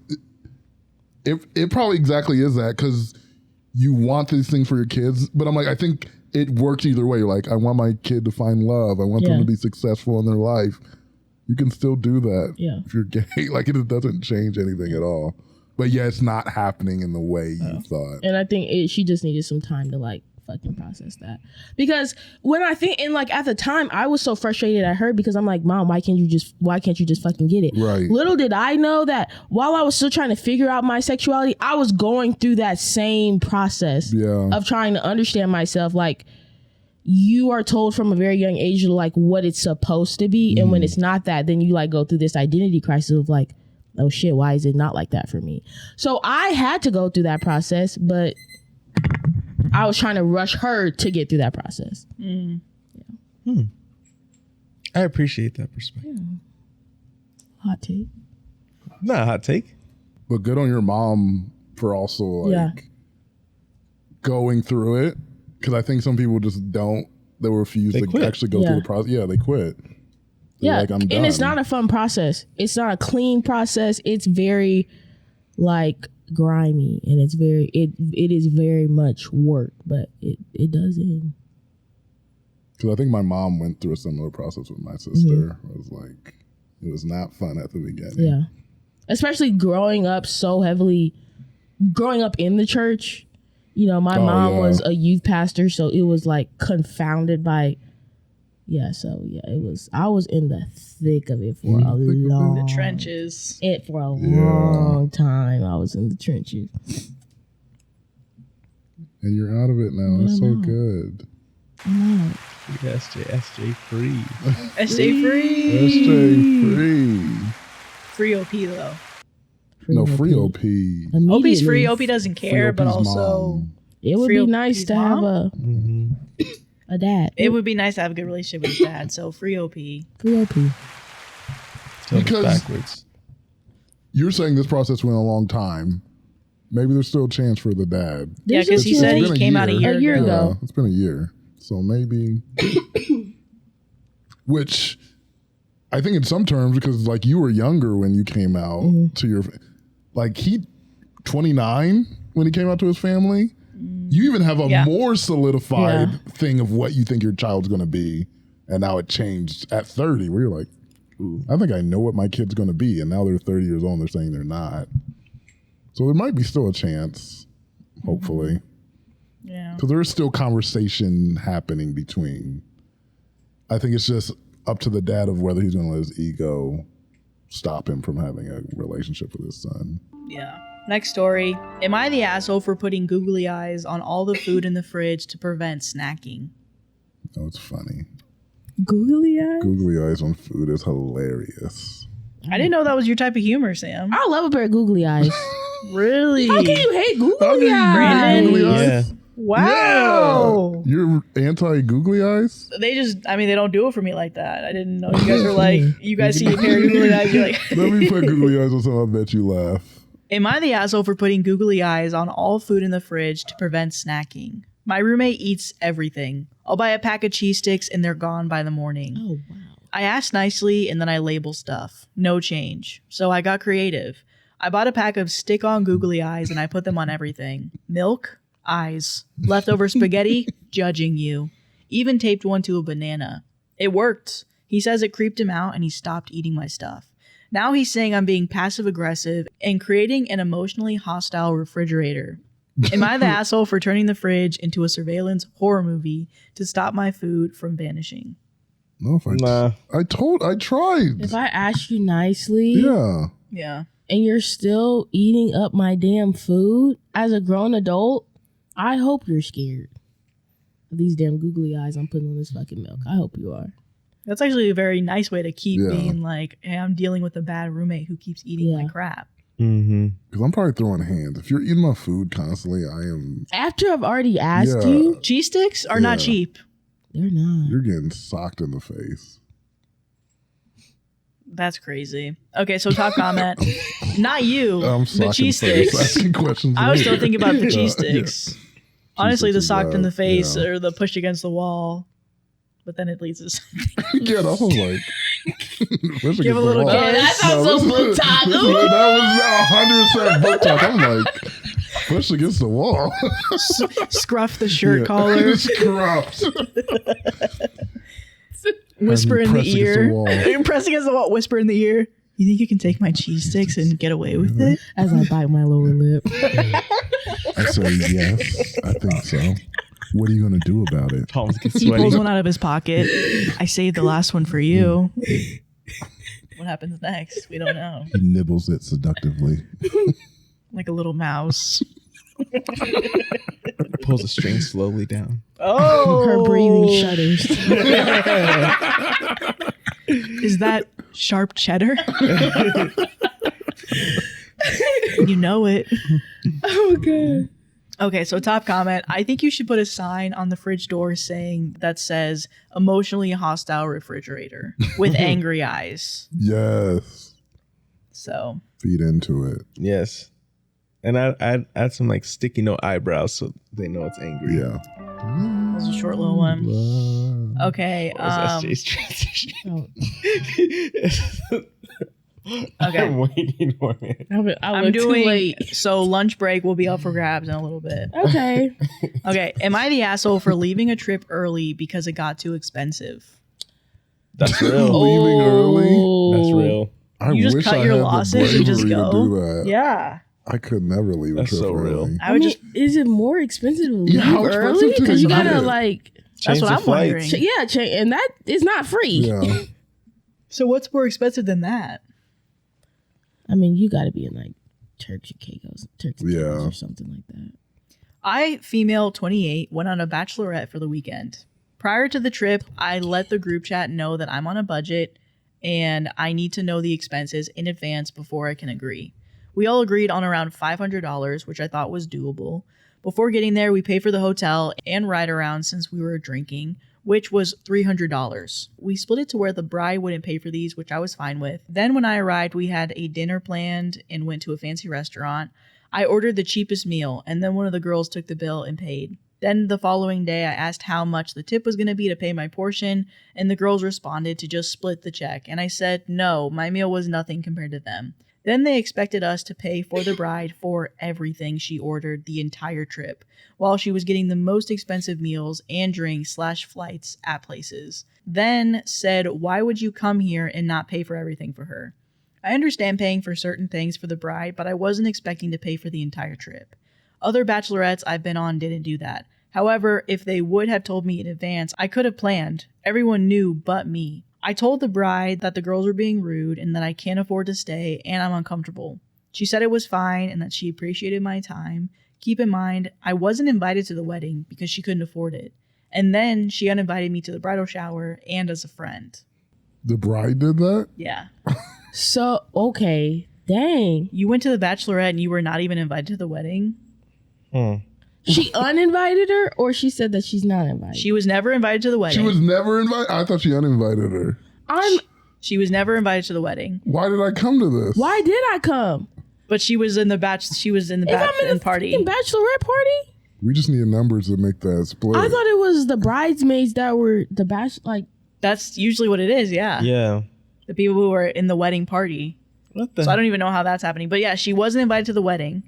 it probably exactly is that because you want these things for your kids. But I'm like, I think it works either way. You're like, I want my kid to find love. I want them to be successful in their life. You can still do that if you're gay. Like it doesn't change anything at all. But yeah, it's not happening in the way you thought. And I think she just needed some time to like fucking process that. Because when I think, and like at the time, I was so frustrated at her because I'm like, Mom, why can't you just fucking get it? Right. Little did I know that while I was still trying to figure out my sexuality, I was going through that same process of trying to understand myself. Like, you are told from a very young age like what it's supposed to be, and when it's not that, then you like go through this identity crisis of like, oh shit, why is it not like that for me? So I had to go through that process, but I was trying to rush her to get through that process. I appreciate that perspective. Hot take. Not a hot take. But good on your mom for also like going through it. Because I think some people just don't. They refuse to quit. actually go through the process. Yeah, they quit. They're like, I'm done. And it's not a fun process. It's not a clean process. It's very like grimy, and it's very it is very much work, but it does end. Because I think my mom went through a similar process with my sister. It was like, it was not fun at the beginning. Yeah, especially growing up in the church. You know, my mom was a youth pastor, so it was like confounded by, it was, I was in the thick of it for The trenches. For a long time, I was in the trenches. And you're out of it now. It's so good. SJ free. SJ free. SJ free. Free OP though. No, free OP. OP's free. OP doesn't care, but also mom. It would be nice to have a dad. It would be nice to have a good relationship with his dad. So free OP. Free OP. Because backwards. You're saying this process went a long time. Maybe there's still a chance for the dad. Yeah, because he said he came out a year ago. Yeah, it's been a year. So maybe, which I think in some terms, because like you were younger when you came out to your, like 29 when he came out to his family. You even have a more solidified thing of what you think your child's going to be. And now it changed at 30 where you're like, ooh, I think I know what my kid's going to be. And now they're 30 years old and they're saying they're not. So there might be still a chance, hopefully. Yeah. Because there is still conversation happening between. I think it's just up to the dad of whether he's going to let his ego stop him from having a relationship with his son. Yeah. Next story. Am I the asshole for putting googly eyes on all the food in the fridge to prevent snacking? Oh, it's funny. Googly eyes? Googly eyes on food is hilarious. I didn't know that was your type of humor, Sam. I love a pair of googly eyes. Really? How can you hate googly How can you eyes? hate googly eyes? Yeah. Wow. You're anti googly eyes? They just, they don't do it for me like that. I didn't know you guys were like, you guys see a pair of googly eyes, you're like. Let me put googly eyes on something, I bet you laugh. Am I the asshole for putting googly eyes on all food in the fridge to prevent snacking? My roommate eats everything. I'll buy a pack of cheese sticks and they're gone by the morning. Oh, wow. I ask nicely and then I label stuff. No change. So I got creative. I bought a pack of stick-on googly eyes and I put them on everything. Milk, eyes. Leftover spaghetti, judging you. Even taped one to a banana. It worked. He says it creeped him out and he stopped eating my stuff. Now he's saying I'm being passive-aggressive and creating an emotionally hostile refrigerator. Am I the asshole for turning the fridge into a surveillance horror movie to stop my food from vanishing? No, if I tried. If I ask you nicely Yeah. and you're still eating up my damn food as a grown adult, I hope you're scared of these damn googly eyes I'm putting on this fucking milk. I hope you are. That's actually a very nice way to keep being like, hey, I'm dealing with a bad roommate who keeps eating my crap. Mm-hmm. Because I'm probably throwing hands. If you're eating my food constantly, I am. After I've already asked you, Cheese sticks are not cheap. they're not. You're getting socked in the face. That's crazy. Okay, so top comment. Not you. I'm The cheese face, sticks. asking questions. I was still later. thinking about the cheese Yeah. sticks. Honestly, the sticks is socked in the bad, face yeah. or the pushed against the wall. But then it leads to something. Yeah, that was like. Give a little Oh, kiss. that sounds so book talk. That was 100% book talk. I'm like, push against the wall. Scruff the shirt collar. Scruff. Whisper in the press against ear. the wall. Press against the wall. Whisper in the ear. You think you can take my cheese sticks and get away with it? As I bite my lower lip. I say yes. I think so. What are you gonna do about it? Palms get He pulls sweaty. one out of his pocket. I saved the last one for you. What happens next? We don't know. He nibbles it seductively. Like a little mouse. Pulls the string slowly down. Oh, Her breathing shudders. Is that sharp cheddar? You know it. Oh god. Okay, so top comment. I think you should put a sign on the fridge door saying that says emotionally hostile refrigerator with angry eyes. Yes. So Feed into it. Yes. And I'd add some like sticky note eyebrows so they know it's angry. Yeah. that's a short little one. Okay. That's SJ's transition. Oh, Okay. I'm waiting for it. I'm doing so lunch break will be up for grabs in a little bit. Okay. Okay. Am I the asshole for leaving a trip early because it got too expensive? That's real. Leaving early. That's real. I You just wish cut I your had losses, the you just bravery to go? do that. Yeah. I could never leave a That's trip so real. early. I would just. Is it more expensive to leave Yeah, how expensive early? to Because you leave gotta early? like, That's what Change I'm the flights. wondering. and that is not free. Yeah. So what's more expensive than that? I mean, you gotta be in like Turks and Caicos Yeah. or something like that. I, female 28, went on a bachelorette for the weekend. Prior to the trip, I let the group chat know that I'm on a budget and I need to know the expenses in advance before I can agree. We all agreed on around $500, which I thought was doable. Before getting there, we paid for the hotel and ride around since we were drinking, which was $300. We split it to where the bride wouldn't pay for these, which I was fine with. Then when I arrived, we had a dinner planned and went to a fancy restaurant. I ordered the cheapest meal, and then one of the girls took the bill and paid. Then the following day, I asked how much the tip was going to be to pay my portion, and the girls responded to just split the check. And I said, no, my meal was nothing compared to them. Then they expected us to pay for the bride for everything she ordered the entire trip, while she was getting the most expensive meals and drinks / flights at places. Then said, why would you come here and not pay for everything for her? I understand paying for certain things for the bride, but I wasn't expecting to pay for the entire trip. Other bachelorettes I've been on didn't do that. However, if they would have told me in advance, I could have planned. Everyone knew but me. I told the bride that the girls were being rude and that I can't afford to stay and I'm uncomfortable. She said it was fine and that she appreciated my time. Keep in mind, I wasn't invited to the wedding because she couldn't afford it. And then she uninvited me to the bridal shower and as a friend. The bride did that? Yeah. So okay, dang. You went to the bachelorette and you were not even invited to the wedding? She uninvited her, or she said that she's not invited. She was never invited to the wedding. She was never invited? I thought she uninvited her. She was never invited to the wedding. Why did I come to this? Why did I come? But she was in the party. Fucking bachelorette party. We just need numbers to make that split. I thought it was the bridesmaids that were the That's usually what it is, yeah. Yeah. The people who were in the wedding party. What the? So I don't even know how that's happening. But yeah, she wasn't invited to the wedding.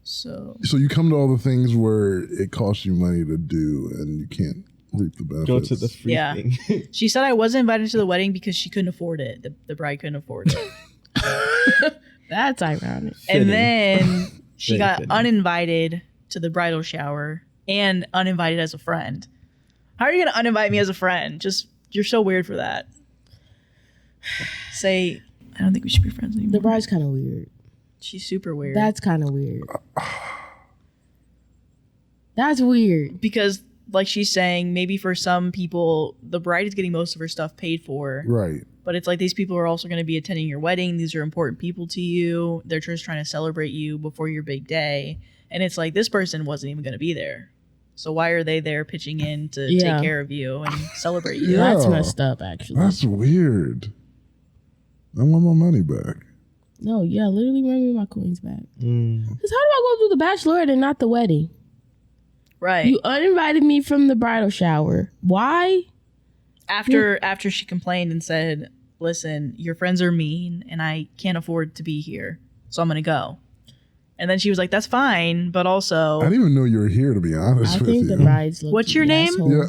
So you come to all the things where it costs you money to do and you can't reap the benefits. Go to the free Yeah. thing. she said I wasn't invited to the wedding because she couldn't afford it. The bride couldn't afford it. That's ironic. And then she Very got fitting. uninvited to the bridal shower and uninvited as a friend. How are you going to uninvite me as a friend? Just, you're so weird for that. Say, I don't think we should be friends anymore. The bride's kind of weird. She's super weird. That's kind of weird. That's weird. Because, like she's saying, maybe for some people, the bride is getting most of her stuff paid for. Right. But it's like these people are also going to be attending your wedding. These are important people to you. They're just trying to celebrate you before your big day. And it's like, this person wasn't even going to be there. So why are they there pitching in to Yeah. take care of you and celebrate you? Yeah. That's messed up, actually. That's weird. I want my money back. No, yeah, literally run me my coins back. Mm. Because how do I go to the bachelorette and not the wedding? Right. You uninvited me from the bridal shower. Why? After she complained and said, listen, your friends are mean and I can't afford to be here. So I'm going to go. And then she was like, that's fine. But also, I didn't even know you were here, to be honest I with think you. the bride's look. What's your name? Yeah.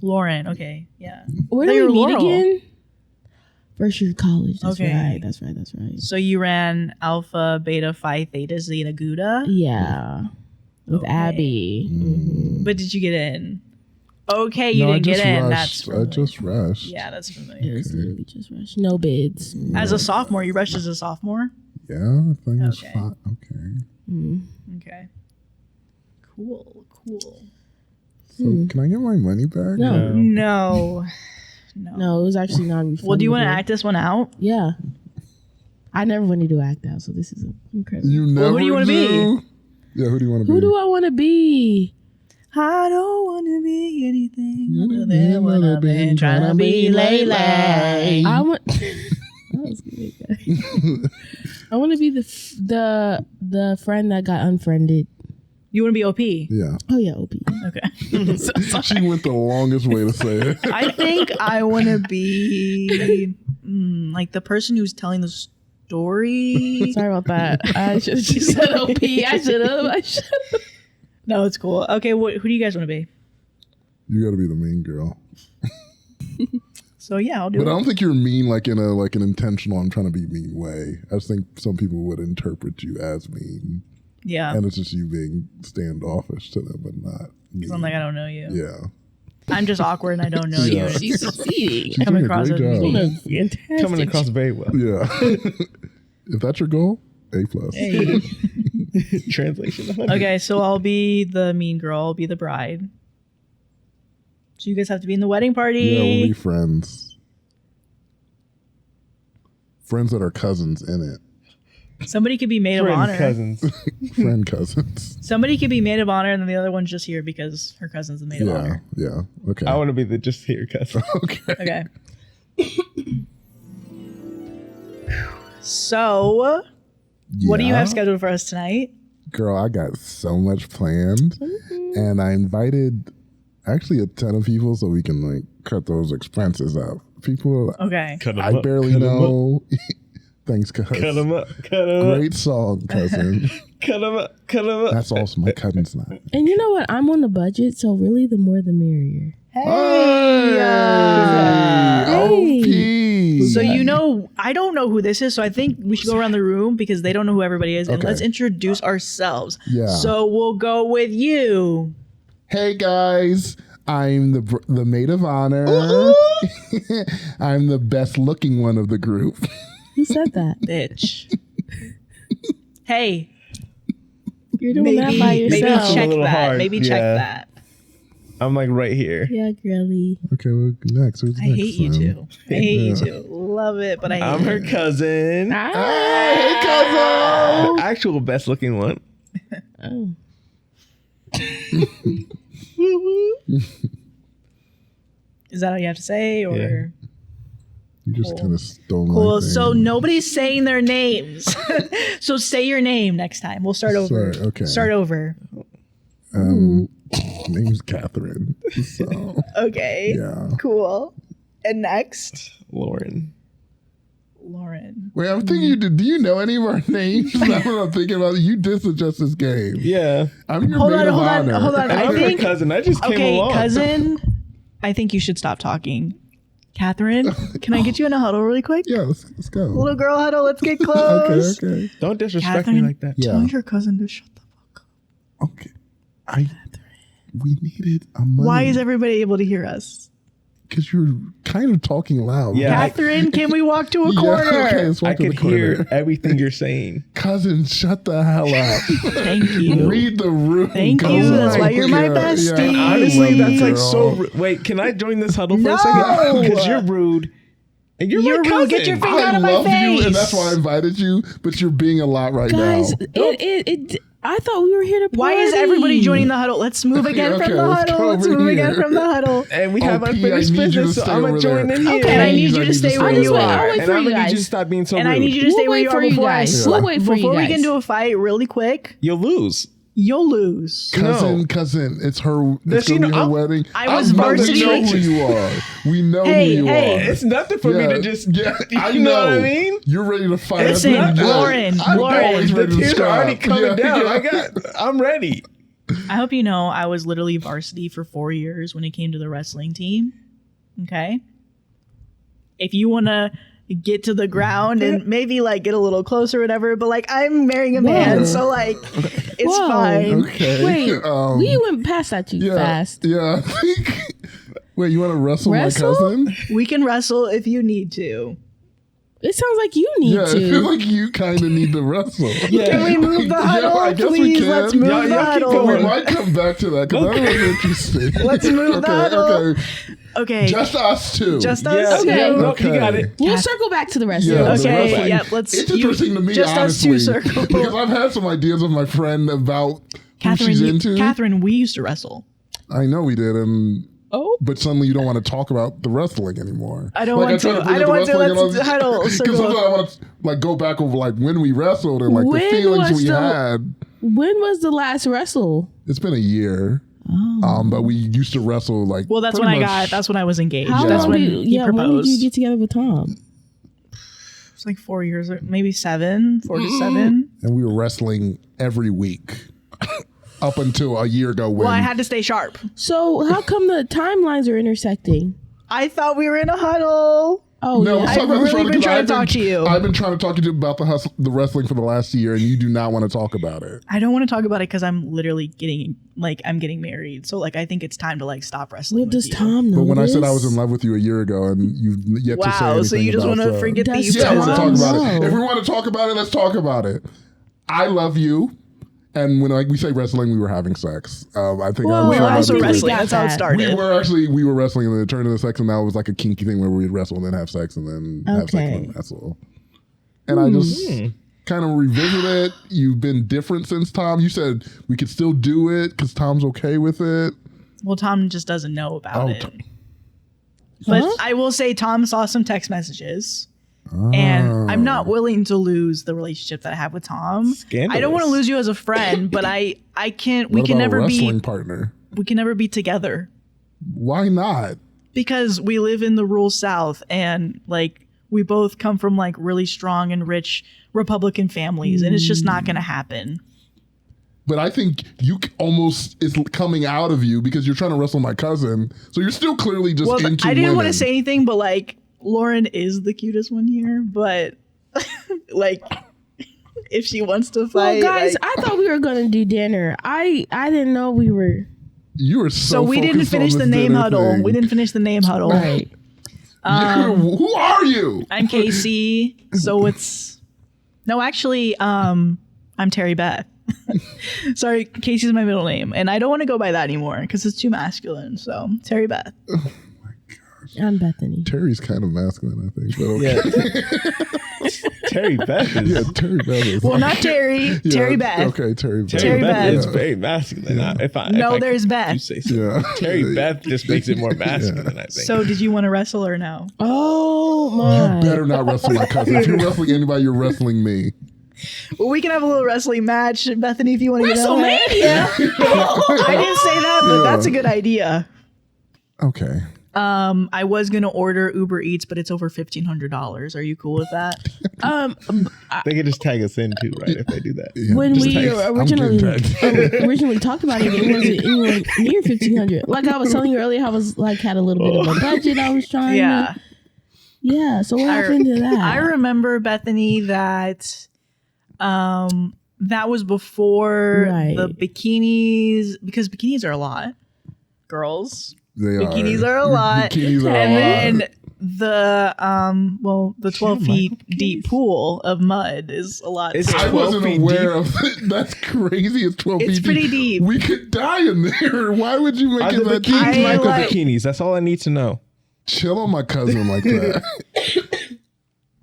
Lauren. Okay. Yeah. Where I thought do you we were meet Laurel. again? First year of college. That's Okay. right. That's right. So you ran Alpha, Beta, Phi, Theta, Zeta, Gouda. Yeah. with Abby. But did you get in? Okay, you No, I didn't get just in. rushed. That's I just rushed. yeah, that's It familiar. was literally just rush. No bids. As a sophomore, you rushed as a sophomore. Yeah, I think it's Okay. fine. Okay. Okay. Cool. So can I get my money back? No. No. No, it was actually non-refundable. Well, do you want to act this one out? Yeah. I never want to do act out, so this is incredible. You never who do you wanna be? Yeah, who do you want to be? Who do I want to be? I don't want to be anything other than what I've been trying to be lately. I want. That was good, guys. I want to be the friend that got unfriended. You want to be OP? Yeah. Oh yeah, OP. Okay. She went the longest way to say it. I think I want to be like the person who's telling the story. Sorry about that. I should have just said OP. I should have. No, it's cool. Okay, who do you guys want to be? You got to be the mean girl. So yeah, I'll do But I it. don't think you're mean like in an intentional I'm trying to be mean way. I just think some people would interpret you as mean. Yeah, And it's just you being standoffish to them, but not mean. I'm like, I don't know you. Yeah. I'm just awkward and I don't know Yeah. you. She's succeeding. She's Coming doing a across great as job. mean. Fantastic. Coming across very well. Yeah. If that's your goal, A+. Hey. Translation. 100. Okay, so I'll be the mean girl. I'll be the bride. So you guys have to be in the wedding party. Yeah, we'll be friends. Friends that are cousins in it. Somebody could be maid of Friend honor. cousins. Friend cousins. Somebody could be maid of honor, and then the other one's just here because her cousin's the maid of Yeah. honor. Yeah. Okay. I want to be the just here cousin. Okay. Okay. So, what do you have Yeah. scheduled for us tonight? Girl, I got so much planned. And I invited actually a ton of people so we can like cut those expenses out. People Okay. Cut 'em I up, barely cut 'em up, know. Thanks, cuz. Cut them up. Cut them up. Great song, cousin. Cut them up. Cut them up. That's also my cousin's not. And you know what? I'm on a budget, so really, the more the merrier. Hey, OP. So you know, I don't know who this is, so I think we should go around the room because they don't know who everybody is, and Okay. let's introduce ourselves. Yeah. So we'll go with you. Hey guys, I'm the maid of honor. I'm the best looking one of the group. Who said that? Bitch. Hey, You're doing that by maybe yourself. check A little that. hard, Maybe check yeah. that. I'm like right here. Yeah, girly. Okay, well, next. Who's I next hate you then? too. I hate you too. Love it, but I hate I'm her cousin. Hey, cousin. The actual best looking one. Oh. Is that all you have to say, or? Yeah. You just kind of stole my Cool. thing. So nobody's saying their names. So say your name next time. We'll start over. Sorry, okay. Start over. Name's Catherine. So Okay. yeah. Cool. And next, Lauren. Lauren. Wait, I'm thinking you did. Do you know any of our names? That's what I'm thinking about. You did suggest this game. Yeah. I'm your Hold maid on, of hold on, honor. hold on. I I'm her think. cousin. I just came Okay, along. cousin. I think you should stop talking. Catherine, can I get you in a huddle really quick? Yeah, let's go. Little girl huddle. Let's get Okay, close. okay, Don't disrespect Catherine? me like that. Yeah. Tell your cousin to shut the fuck up. okay. We needed a money. Why is everybody able to hear us? Because you're kind of talking loud. Yeah. Catherine, can we walk to a Yeah, corner? okay, let's walk I to the could corner. hear everything you're saying. Cousin, shut the hell up. Thank you. Read the room. Thank Go you. That's on. why you're my Yeah, bestie. yeah. Honestly, that's like Girl. so. Wait, can I join this huddle for a No. second? Because you're rude. And you're You're my rude. cousin. Get your finger I out of my love face. you, and that's why I invited you. But you're being a lot right Guys, now. I thought we were here to party. Why is everybody joining the huddle? Let's move again Okay, from the let's huddle. go Let's over move again here. from the huddle. And we have OP, unfinished I need you to business, so stay I'm over gonna join there. in here. Okay, and I need you to Please, stay I where need you to are. I'll wait And for I'm you gonna need you to guys. stop being so And rude. I need you to We'll stay where wait you for are you before guys. I We'll wait for you before we guys. get into a fight really quick. You'll lose. You'll lose. Cousin, it's her. Does It's she gonna be know- her wedding. I was I'm about to varsity- know who you are. We know Hey, who you hey, are. It's nothing for me to just. Yeah, I you know. know what I mean? You're ready to fight. Listen, That's what Lauren, I'm Lauren. always The ready to tears are already scrap. coming Yeah, down. yeah. I'm ready. I hope you know I was literally varsity for 4 years when it came to the wrestling team. Okay? If you want to get to the ground and maybe like get a little closer or whatever, but like I'm marrying a man, Whoa. so like It's Whoa. fine. Okay. Wait, we went past that too yeah, fast. Yeah. Wait, you want to wrestle my cousin? We can wrestle if you need to. It sounds like you need Yeah, I feel to. like you kind of need to wrestle. Can we move the huddle? I guess we Please, can. let's move Y'all the keep huddle. But we going. might come back to that because that was interesting. Let's move the huddle. Okay. Okay. Just us two. Just us Yeah, two. yeah, no, Okay. you got it. We'll circle back to the rest Yeah, of the it. Okay, wrestling. yep, let's- It's interesting to me, just us two honestly, circle. because I've had some ideas of my friend about who she's Catherine, into. Catherine, we used to wrestle. I know we did, Oh. but suddenly you don't want to talk about the wrestling anymore. I don't want to. bring I up don't the want to. wrestling Let's huddle. because sometimes I want to like go back over like when we wrestled and like When the feelings was we the- had. When was the last wrestle? It's been a year, but we used to wrestle like. Well, that's pretty when I much- got. That's when I was engaged. How That's long when did he when proposed. did you get together with Tom? It's like 4 years, or maybe 7, 4 to 7. and we were wrestling every week up until a year ago when. Well, I had to stay sharp. So how come the timelines are intersecting? I thought we were in a huddle. Oh No, yeah. let's talk I've about this really one, been 'cause trying to I've been- talk to you. I've been trying to talk to you about the wrestling for the last year, and you do not want to talk about it. I don't want to talk about it because I'm literally getting married. So like I think it's time to like stop wrestling. What with does you. Tom know? But when I said I was in love with you a year ago, and you've yet to say Wow. anything So you just about want to that. forget that Does you Yeah, I guys want to are- talk about it. No. If we want to talk about it, let's talk about it. I love you. And when like we say wrestling, we were having sex. I think Whoa, We were I also think we wrestling. got That's how it that. started. we were wrestling and then it turned into sex, and now it was like a kinky thing where we'd wrestle and then have sex and then have sex Okay. and then wrestle. And I just kind of revisit it. You've been different since Tom. You said we could still do it because Tom's okay with it. Well, Tom just doesn't know about Oh, it. Tom- But Huh? I will say Tom saw some text messages. And I'm not willing to lose the relationship that I have with Tom. I don't want to Scandalous. lose you as a friend, but I can't. We What can about a never wrestling be. partner. We can never be together Why not? because we live in the rural South, and like we both come from like really strong and rich Republican families, and it's just not going to happen. But I think you almost is coming out of you because you're trying to wrestle my cousin. So you're still clearly just Well, into I didn't want women. to say anything, but like Lauren is the cutest one here, but like if she wants to Well, fight, guys, like- I thought we were gonna do dinner. I didn't know we were. You were so we didn't focused on finish the this name dinner huddle. thing. We didn't finish the name huddle. Right. Who are you? I'm Casey. So it's no, actually, I'm Terry Beth. Sorry, Casey's my middle name, and I don't want to go by that anymore because it's too masculine. So Terry Beth. I'm Bethany. Terry's kind of masculine, I think. But okay. Yeah. Terry Beth is. Yeah, Terry Beth is. Well, not Terry. Yeah, Terry Beth. Okay, Terry Beth. Terry Beth Beth. is very masculine. If I, No, if I there's do Beth. say so. Yeah. Terry Beth just makes it more masculine, I think. So did you want to wrestle or no? Oh my! Better not wrestle my cousin. If you're wrestling anybody, you're wrestling me. Well, we can have a little wrestling match, Bethany, if you want to get on it. WrestleMania. I didn't say that, but Yeah. that's a good idea. Okay. I was gonna order Uber Eats, but it's over $1,500. Are you cool with that? They could just tag us in too, right? If they do that. Yeah. When Just we text. originally getting originally talked about it, it wasn't anywhere near 1,500. Like I was telling you earlier, I was like had a little bit of a budget. I was trying. Yeah. Yeah. So what happened to that? I remember, Bethany, that that was before Right. the bikinis, because bikinis are a lot. Girls. They Bikinis are a lot. Bikinis are and a lot. then the 12 feet deep pool of mud is a lot. It's too. I 12 wasn't feet aware of it. That's crazy. It's 12 It's feet pretty deep. We could die in there. Why would you make Are it the that bikinis deep? like the like- bikinis? That's all I need to know. Chill on my cousin like that.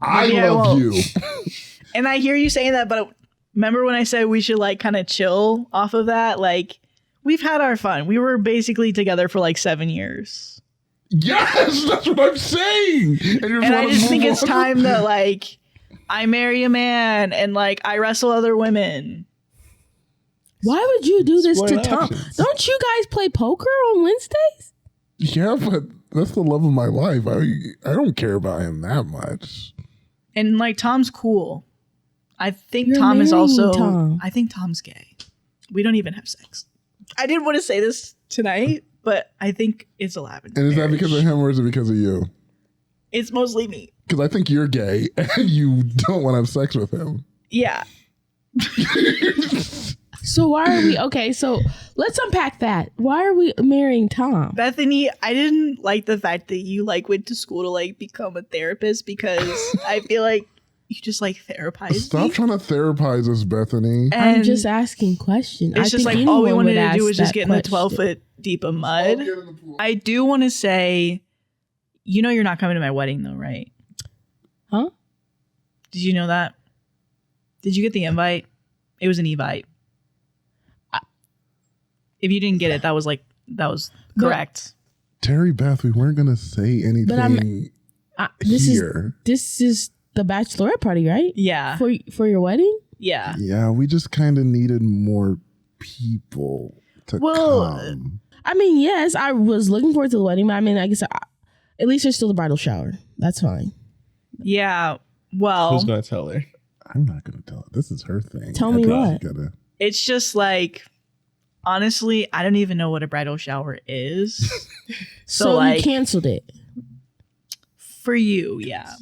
I Maybe I love won't. you. And I hear you saying that, but remember when I said we should like kind of chill off of that? Like, we've had our fun. We were basically together for like 7 years. Yes, that's what I'm saying. And, you're And I wanna just move think it's on? time that like I marry a man and like I wrestle other women. Why would you do this to Exploring Tom? options. Don't you guys play poker on Wednesdays? Yeah, but that's the love of my life. I don't care about him that much. And like Tom's cool. I think You're Tom is marrying also Tom. I think Tom's gay. We don't even have sex. I didn't want to say this tonight, but I think it's a lavender. And is that because of him or is it because of you? It's mostly me. Because I think you're gay and you don't want to have sex with him. Yeah. So why are we okay? So let's unpack that. Why are we marrying Tom? Bethany, I didn't like the fact that you like went to school to like become a therapist because I feel like you just like therapize Stop me. trying to therapize us, Bethany. And I'm just asking questions. it's just like all we wanted to do was just get in the 12-foot deep of mud. Get in the pool. I do want to say, you know, you're not coming to my wedding though, right? Huh? Did you know that? Did you get the invite? It was an evite. If you didn't get it, that was correct. Terry Beth, we weren't gonna say anything This here. is the bachelorette party, right? Yeah. For your wedding? Yeah. Yeah, we just kind of needed more people to come. I mean, yes, I was looking forward to the wedding, but I mean, I guess at least there's still the bridal shower. That's fine. Yeah. Well, Who's gonna tell her? I'm not gonna tell her. This is her thing. Tell me what. it's just like, honestly, I don't even know what a bridal shower is. So like, you canceled it. For you, yeah.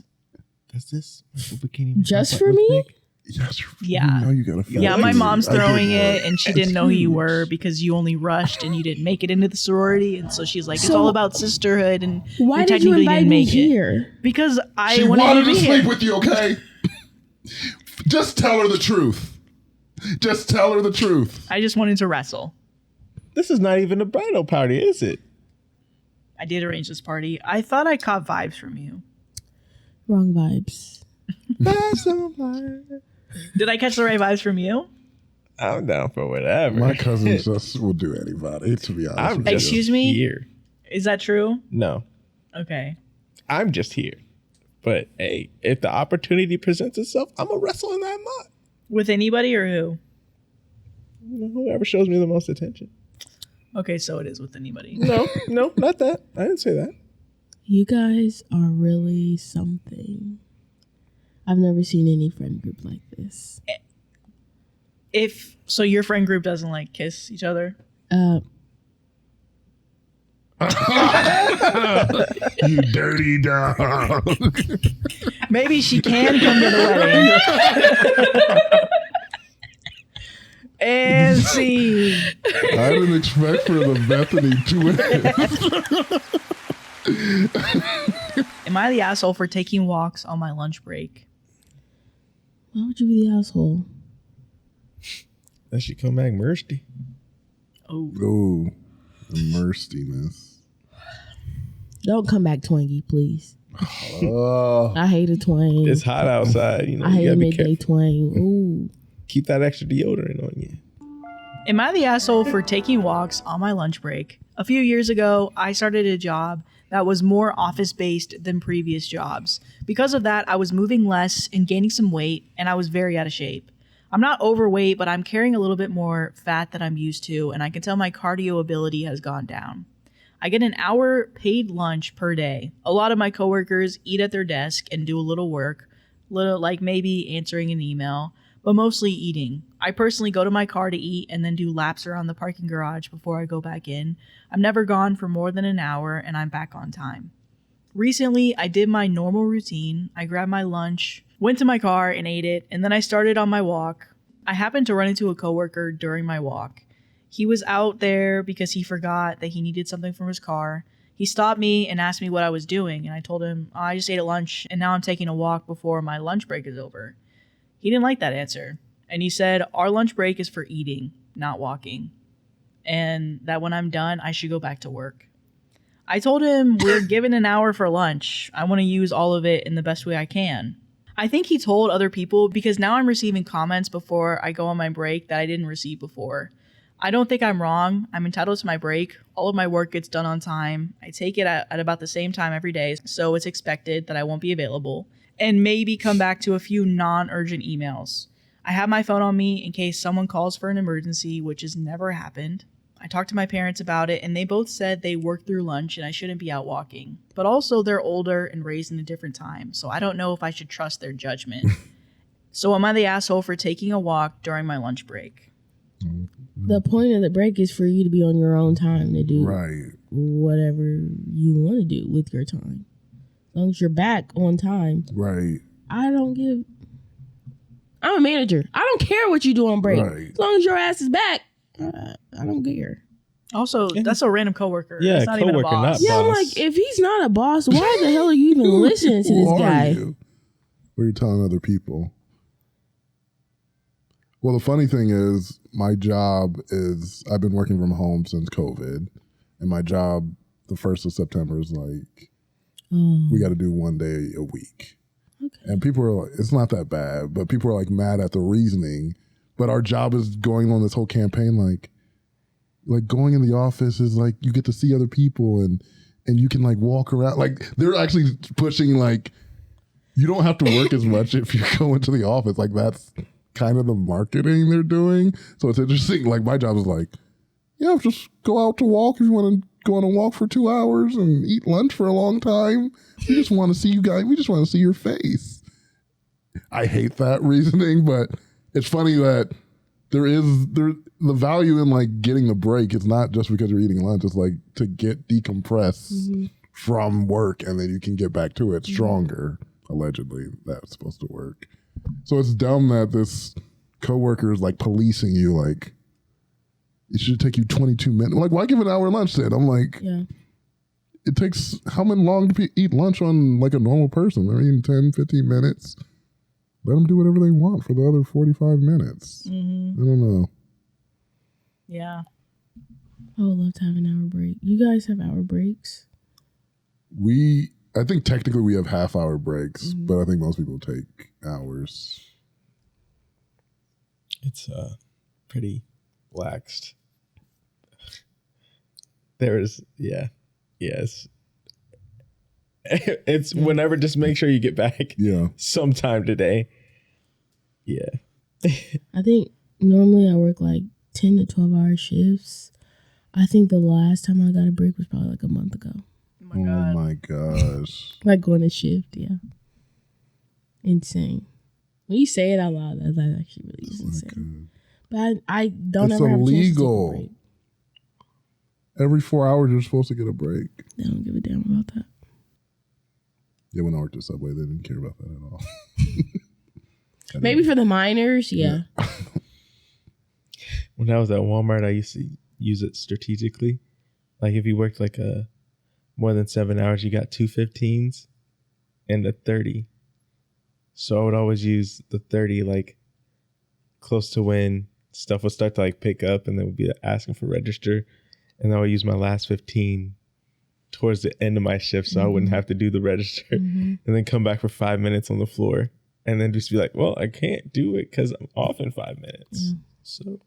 Does this bikini Just for me? Yes. Yeah. You know you gotta feel Yeah, it. my mom's I did throwing it work. and she didn't know who you were because you only rushed and you didn't make it into the sorority. And so she's like, it's all about sisterhood. And Why you did you technically invite didn't me make it. here? Because I She wanted wanted to to be sleep here. with you, okay? Just tell her the truth. Just tell her the truth. I just wanted to wrestle. This is not even a bridal party, is it? I did arrange this party. I thought I caught vibes from you. Wrong vibes. Did I catch the right vibes from you? I'm down for whatever. My cousins just will do anybody, to be honest I'm with you. just Excuse me? here. Is that true? No, Okay. I'm just here. But hey, if the opportunity presents itself, I'm gonna wrestle in that mud. With anybody or who? Whoever shows me the most attention. Okay, so it is with anybody. No, not that. I didn't say that. You guys are really something. I've never seen any friend group like this. If so, your friend group doesn't like kiss each other. You dirty dog. Maybe she can come to the wedding. And see. I didn't expect for the Bethany to Am I the asshole for taking walks on my lunch break? Why would you be the asshole? That should come back mercy. Oh. Oh, the merstiness. Don't come back twangy, please. Oh, I hate a twang. It's hot outside. You know, I you hate a gotta be midday careful. twang. Ooh. Keep that extra deodorant on you. Am I the asshole for taking walks on my lunch break? A few years ago, I started a job that was more office-based than previous jobs. Because of that, I was moving less and gaining some weight, and I was very out of shape. I'm not overweight, but I'm carrying a little bit more fat than I'm used to, and I can tell my cardio ability has gone down. I get an hour paid lunch per day. A lot of my coworkers eat at their desk and do a little work, like maybe answering an email, but mostly eating. I personally go to my car to eat and then do laps around the parking garage before I go back in. I'm never gone for more than an hour and I'm back on time. Recently, I did my normal routine. I grabbed my lunch, went to my car and ate it, and then I started on my walk. I happened to run into a coworker during my walk. He was out there because he forgot that he needed something from his car. He stopped me and asked me what I was doing, and I told him, I just ate at lunch and now I'm taking a walk before my lunch break is over. He didn't like that answer, and he said, our lunch break is for eating, not walking, and that when I'm done, I should go back to work. I told him we're given an hour for lunch. I want to use all of it in the best way I can. I think he told other people because now I'm receiving comments before I go on my break that I didn't receive before. I don't think I'm wrong. I'm entitled to my break. All of my work gets done on time. I take it at about the same time every day, so it's expected that I won't be available. And maybe come back to a few non-urgent emails. I have my phone on me in case someone calls for an emergency, which has never happened. I talked to my parents about it, and they both said they work through lunch and I shouldn't be out walking. But also, they're older and raised in a different time, so I don't know if I should trust their judgment. So am I the asshole for taking a walk during my lunch break? The point of the break is for you to be on your own time to do right. whatever you want to do with your time. As long as you're back on time. Right. I don't give... I'm a manager. I don't care what you do on break. Right. As long as your ass is back, I don't care. Also, that's a random coworker. Yeah, it's not even a coworker, boss. not Yeah, I'm boss. like, if he's not a boss, why the hell are you even listening to Who this are guy? you? What are you telling other people? Well, the funny thing is, my job is, I've been working from home since COVID. And my job, the 1st of September, is like, we got to do 1 day a week. Okay. And people are like, it's not that bad, but people are like mad at the reasoning. But our job is going on this whole campaign, like going in the office is like, you get to see other people and you can like walk around. Like they're actually pushing like, you don't have to work as much if you go into the office. Like that's kind of the marketing they're doing. So it's interesting. Like my job is like, yeah, just go out to walk if you want to go on a walk for 2 hours and eat lunch for a long time. We just want to see you guys. We just want to see your face. I hate that reasoning, but it's funny that the value in like getting the break is not just because you're eating lunch. It's like to get decompress from work and then you can get back to it stronger. Allegedly, that's supposed to work. So it's dumb that this coworker is like policing you. Like it should take you 22 minutes. Like why give an hour lunch then? I'm like, Yeah. it takes how many long to eat lunch on like a normal person? They're eating 10, 15 minutes. Let them do whatever they want for the other 45 minutes. I don't know. Yeah. I would love to have an hour break. You guys have hour breaks? I think technically we have half-hour breaks, but I think most people take hours. It's pretty laxed. Yes. It's whenever, just make sure you get back sometime today. Yeah. I think normally I work like 10 to 12 hour shifts. I think the last time I got a break was probably like a month ago. Oh my God. My gosh. Like going to shift, yeah. Insane. When you say it out loud, that actually really is insane. But I don't It's ever have a chance to take illegal. a break. Every 4 hours you're supposed to get a break. They don't give a damn about that. Yeah, when I worked at Subway, they didn't care about that at all. Maybe for the minors, yeah. When I was at Walmart, I used to use it strategically. Like if you worked like more than 7 hours, you got 2 15s and a 30. So I would always use the 30 like close to when stuff would start to like pick up and they would be asking for register. And I would use my last 15 towards the end of my shift so I wouldn't have to do the register and then come back for 5 minutes on the floor and then just be like, well, I can't do it because I'm off in 5 minutes. So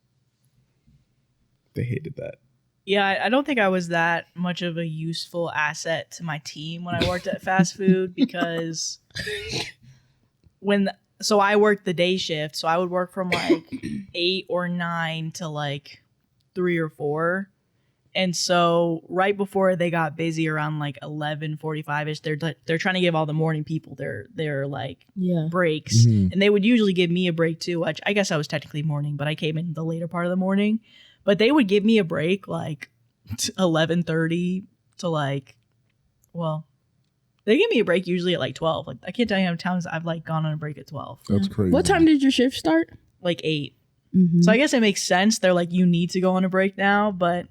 they hated that. Yeah, I don't think I was that much of a useful asset to my team when I worked at fast food because so I worked the day shift, so I would work from like 8 or 9 to like 3 or 4. And so right before they got busy around like 11:45ish, they're trying to give all the morning people their like breaks. And they would usually give me a break too, which I guess I was technically morning, but I came in the later part of the morning. But they would give me a break like 11:30 to like, well, they give me a break usually at like 12. Like I can't tell you how many times I've like gone on a break at 12. That's crazy. What time did your shift start? Like 8. So I guess it makes sense. They're like, you need to go on a break now, but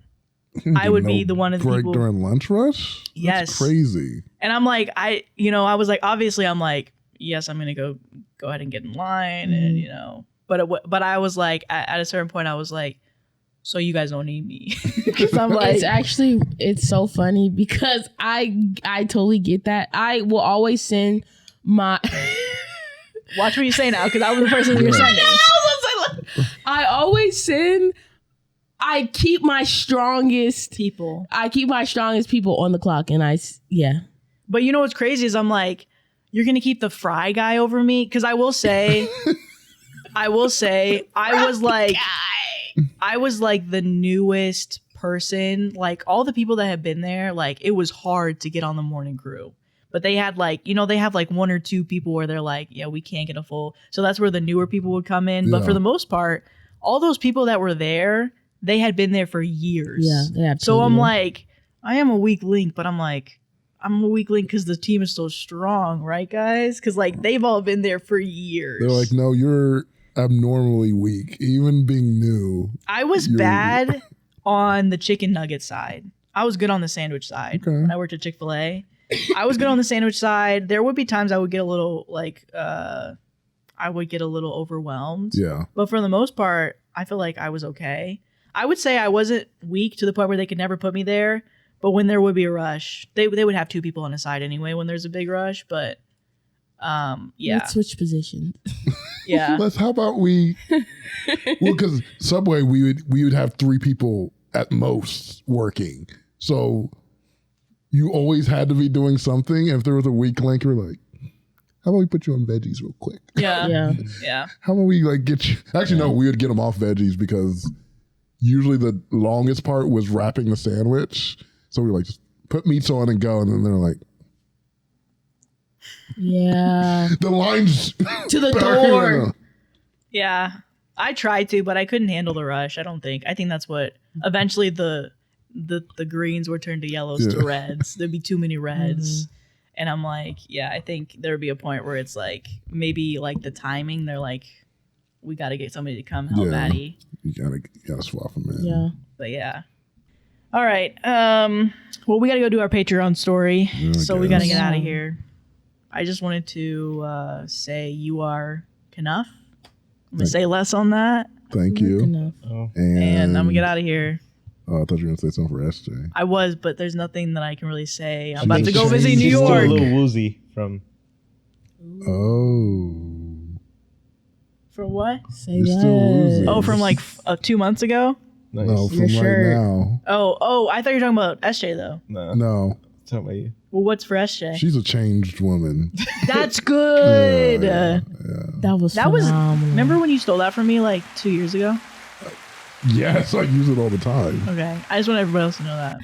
I would be the one of the break people during lunch rush? Yes. That's crazy. And I'm like, I was like, obviously I'm like, yes, I'm going to go ahead and get in line and, but I was like, at a certain point I was like, so you guys don't need me. Cause I'm like, it's so funny because I totally get that. I will always send my, watch what you say now. Cause I was the person that you're sending. I keep my strongest people. On the clock, and But you know what's crazy is I'm like, you're gonna keep the fry guy over me, because I will say, I was like the newest person. Like all the people that have been there, like it was hard to get on the morning crew. But they had like, they have like 1 or 2 people where they're like, yeah, we can't get a full. So that's where the newer people would come in. But for the most part, all those people that were there, they had been there for years. Yeah, they have. So I'm like, I am a weak link, but I'm like, I'm a weak link because the team is so strong, right, guys? Because like they've all been there for years. They're like, no, you're abnormally weak. Even being new. I was bad on the chicken nugget side. I was good on the sandwich side when I worked at Chick-fil-A. I was good on the sandwich side. There would be times I would get a little overwhelmed. Yeah. But for the most part, I feel like I was okay. I would say I wasn't weak to the point where they could never put me there. But when there would be a rush, they would have 2 people on the side anyway when there's a big rush. But yeah. Let's switch positions. Yeah. How about we? Well, because Subway, we would have 3 people at most working. So you always had to be doing something. If there was a weak link, you're like, how about we put you on veggies real quick? Yeah. Yeah. How about we like get you? Actually, no, we would get them off veggies because usually the longest part was wrapping the sandwich. So we were like, just put meats on and go. And then they're like, yeah. the line's to the door. Yeah. I tried to, but I couldn't handle the rush. I think that's what eventually the greens were turned to yellows to reds. There'd be too many reds. Mm-hmm. And I'm like, yeah, I think there'd be a point where it's like maybe like the timing, they're like, we got to get somebody to come help Maddie. You gotta swap them in. Yeah. But yeah. All right. Well, we got to go do our Patreon story. So we got to get out of here. I just wanted to say you are enough. I'm going to say less on that. Thank you. And I'm going to get out of here. Oh, I thought you were going to say something for SJ. I was, but there's nothing that I can really say. I'm about to go visit New She's York. still a little woozy from... Oh. For what? Say You're still woozy. Oh, from like 2 months ago? Nice. No, from right now. Oh, I thought you were talking about SJ though. No. Talking about you. Well, what's for SJ? She's a changed woman. That's good. That was phenomenal. Remember when you stole that from me like 2 years ago? Yes, I use it all the time. Okay. I just want everybody else to know that.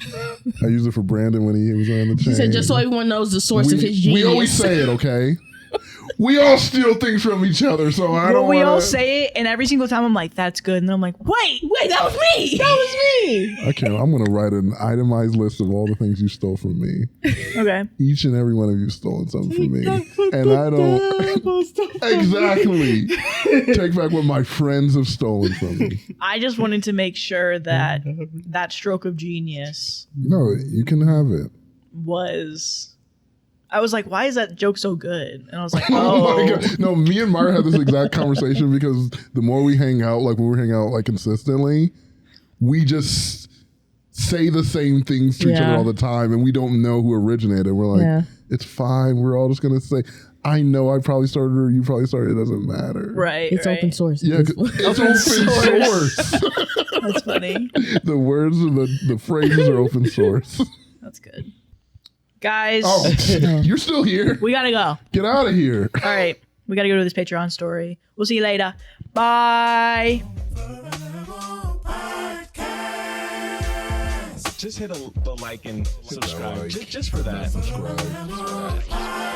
I use it for Brandon when he was wearing the chain. He said just so everyone knows the source of his genius. We always say it, okay? We all steal things from each other, so I don't. We all say it, and every single time I'm like, "That's good," and then I'm like, "Wait, that was me. That was me." I can't. I'm gonna write an itemized list of all the things you stole from me. Okay. Each and every one of you stolen something from me, and I don't exactly take back what my friends have stolen from me. I just wanted to make sure that that stroke of genius. No, you can have it. I was like, why is that joke so good? And I was like, Oh my God. No, me and Mara had this exact conversation because the more we hang out, like when we hang out like consistently, we just say the same things to each other all the time and we don't know who originated. We're like, it's fine. We're all just going to say, I know I probably started or you probably started. It doesn't matter. Right. It's open source. Yeah, it's open source. That's funny. The words and the phrases are open source. That's good. Guys. Oh, you're still here. We got to go. Get out of here. All right. We got to go to this Patreon story. We'll see you later. Bye. Just hit the like and subscribe. Just for that. Subscribe.